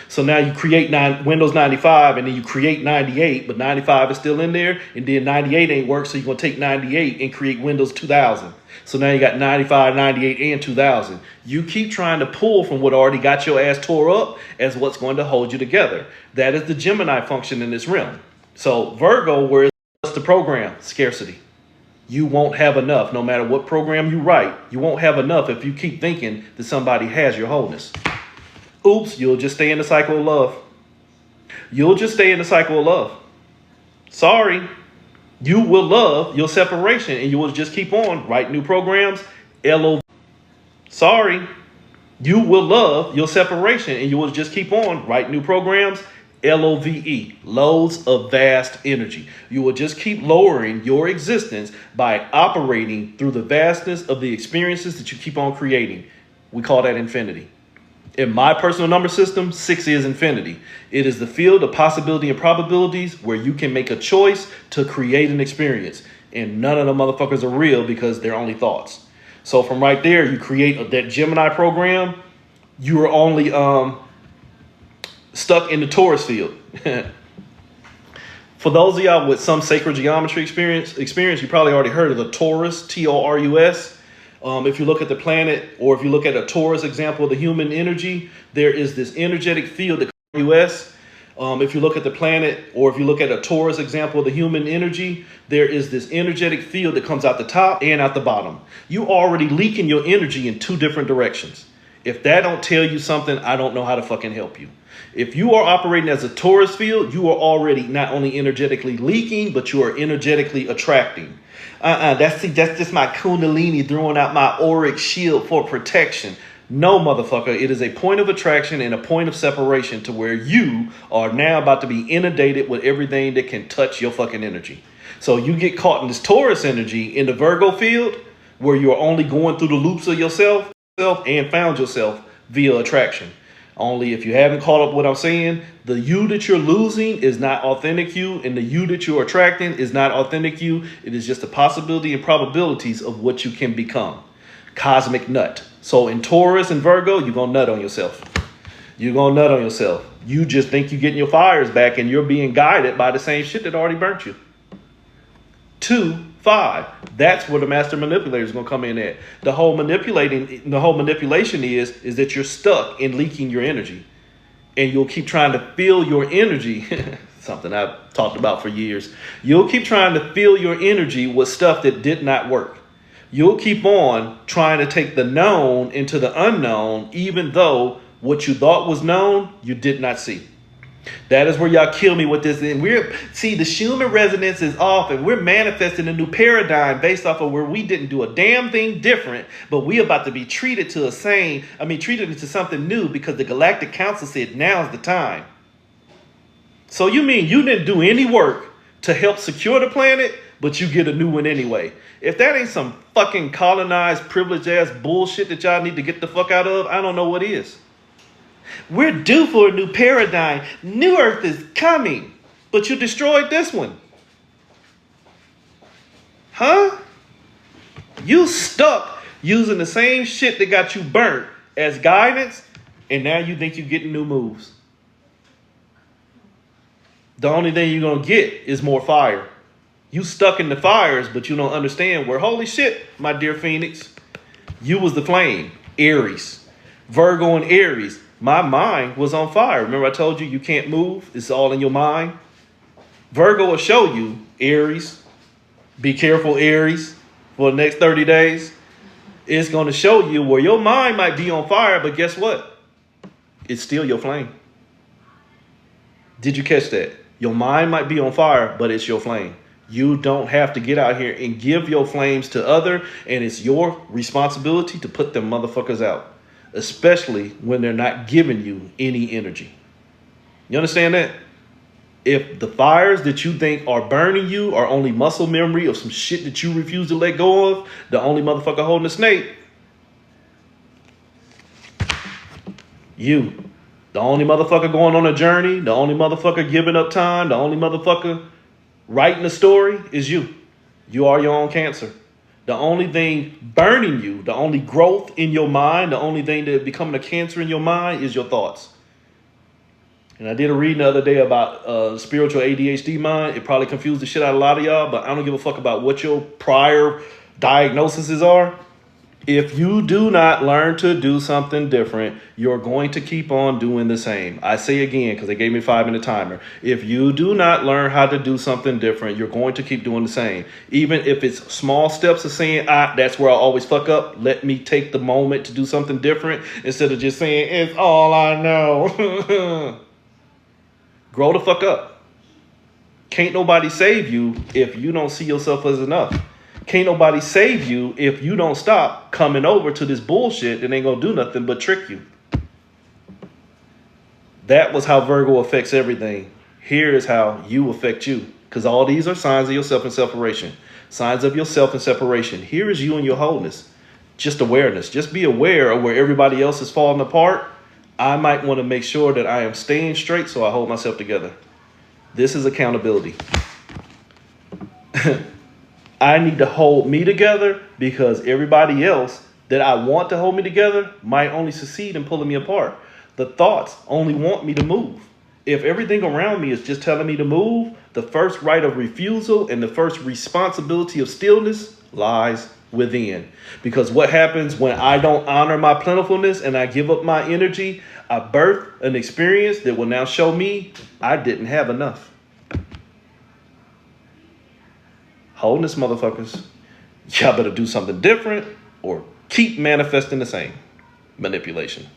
Speaker 1: So now you create Windows 95 and then you create 98, but 95 is still in there, and then 98 ain't work, so you're going to take 98 and create Windows 2000. So now you got 95, 98, and 2000. You keep trying to pull from what already got your ass tore up as what's going to hold you together. That is the Gemini function in this realm. So Virgo, where's the program? Scarcity. You won't have enough. No matter what program you write, you won't have enough if you keep thinking that somebody has your wholeness. Oops, you'll just stay in the cycle of love. You'll just stay in the cycle of love. Sorry. You will love your separation and you will just keep on write new programs. Sorry. You will love your separation and you will just keep on write new programs. LOVE, loads of vast energy. You will just keep lowering your existence by operating through the vastness of the experiences that you keep on creating. We call that infinity. In my personal number system, 6 is infinity. It is the field of possibility and probabilities where you can make a choice to create an experience. And none of the motherfuckers are real because they're only thoughts. So from right there, you create that Gemini program. You are only stuck in the Taurus field. For those of y'all with some sacred geometry experience, you probably already heard of the Taurus, Taurus. If you look at the planet, or if you look at a Taurus example of the human energy, there is this energetic field that comes US. If you look at the planet, or if you look at a Taurus example of the human energy, there is this energetic field that comes out the top and out the bottom. You already leaking your energy in 2 different directions. If that don't tell you something, I don't know how to fucking help you. If you are operating as a Taurus field, you are already not only energetically leaking, but you are energetically attracting. That's just my Kundalini throwing out my auric shield for protection. No, motherfucker, it is a point of attraction and a point of separation to where you are now about to be inundated with everything that can touch your fucking energy. So you get caught in this Taurus energy in the Virgo field where you're only going through the loops of yourself and found yourself via attraction. Only if you haven't caught up what I'm saying, the you that you're losing is not authentic you, and the you that you're attracting is not authentic you. It is just the possibility and probabilities of what you can become. Cosmic nut. So in Taurus and Virgo, you're going to nut on yourself. You're going to nut on yourself. You just think you're getting your fires back and you're being guided by the same shit that already burnt you. 2, 5. That's where the master manipulator is going to come in at. The whole manipulation is that you're stuck in leaking your energy. And you'll keep trying to fill your energy. Something I've talked about for years. You'll keep trying to fill your energy with stuff that did not work. You'll keep on trying to take the known into the unknown, even though what you thought was known, you did not see. That is where y'all kill me with this. And the Schumann resonance is off, and we're manifesting a new paradigm based off of where we didn't do a damn thing different, but we about to be treated into something new because the Galactic Council said now's the time. So you mean you didn't do any work to help secure the planet, but you get a new one anyway? If that ain't some fucking colonized, privileged ass bullshit that y'all need to get the fuck out of, I don't know what is. We're due for a new paradigm. New Earth is coming. But you destroyed this one. Huh? You stuck using the same shit that got you burnt as guidance, and now you think you're getting new moves. The only thing you're going to get is more fire. You stuck in the fires, but you don't understand where, holy shit, my dear Phoenix, you was the flame, Aries. Virgo and Aries. My mind was on fire. Remember I told you can't move? It's all in your mind. Virgo will show you, Aries. Be careful, Aries, for the next 30 days. It's going to show you where your mind might be on fire, but guess what? It's still your flame. Did you catch that? Your mind might be on fire, but it's your flame. You don't have to get out here and give your flames to other, and it's your responsibility to put them motherfuckers out, especially when they're not giving you any energy. You understand that? If the fires that you think are burning you are only muscle memory of some shit that you refuse to let go of, the only motherfucker holding the snake, you. The only motherfucker going on a journey, the only motherfucker giving up time, the only motherfucker writing a story is you. You are your own cancer. The only thing burning you, the only growth in your mind, the only thing that becoming a cancer in your mind is your thoughts. And I did a reading the other day about spiritual ADHD mind. It probably confused the shit out of a lot of y'all, but I don't give a fuck about what your prior diagnoses are. If you do not learn to do something different, you're going to keep on doing the same. I say again, because they gave me a 5-minute timer. If you do not learn how to do something different, you're going to keep doing the same. Even if it's small steps of saying, that's where I always fuck up. Let me take the moment to do something different instead of just saying, it's all I know. Grow the fuck up. Can't nobody save you if you don't see yourself as enough. Can't nobody save you if you don't stop coming over to this bullshit that ain't gonna do nothing but trick you. That was how Virgo affects everything. Here is how you affect you. Because all these are signs of yourself and separation. Signs of yourself and separation. Here is you and your wholeness. Just awareness. Just be aware of where everybody else is falling apart. I might want to make sure that I am staying straight so I hold myself together. This is accountability. I need to hold me together because everybody else that I want to hold me together might only succeed in pulling me apart. The thoughts only want me to move. If everything around me is just telling me to move, the first right of refusal and the first responsibility of stillness lies within. Because what happens when I don't honor my plentifulness and I give up my energy, I birth an experience that will now show me I didn't have enough. Wholeness, motherfuckers. Y'all better do something different or keep manifesting the same. Manipulation.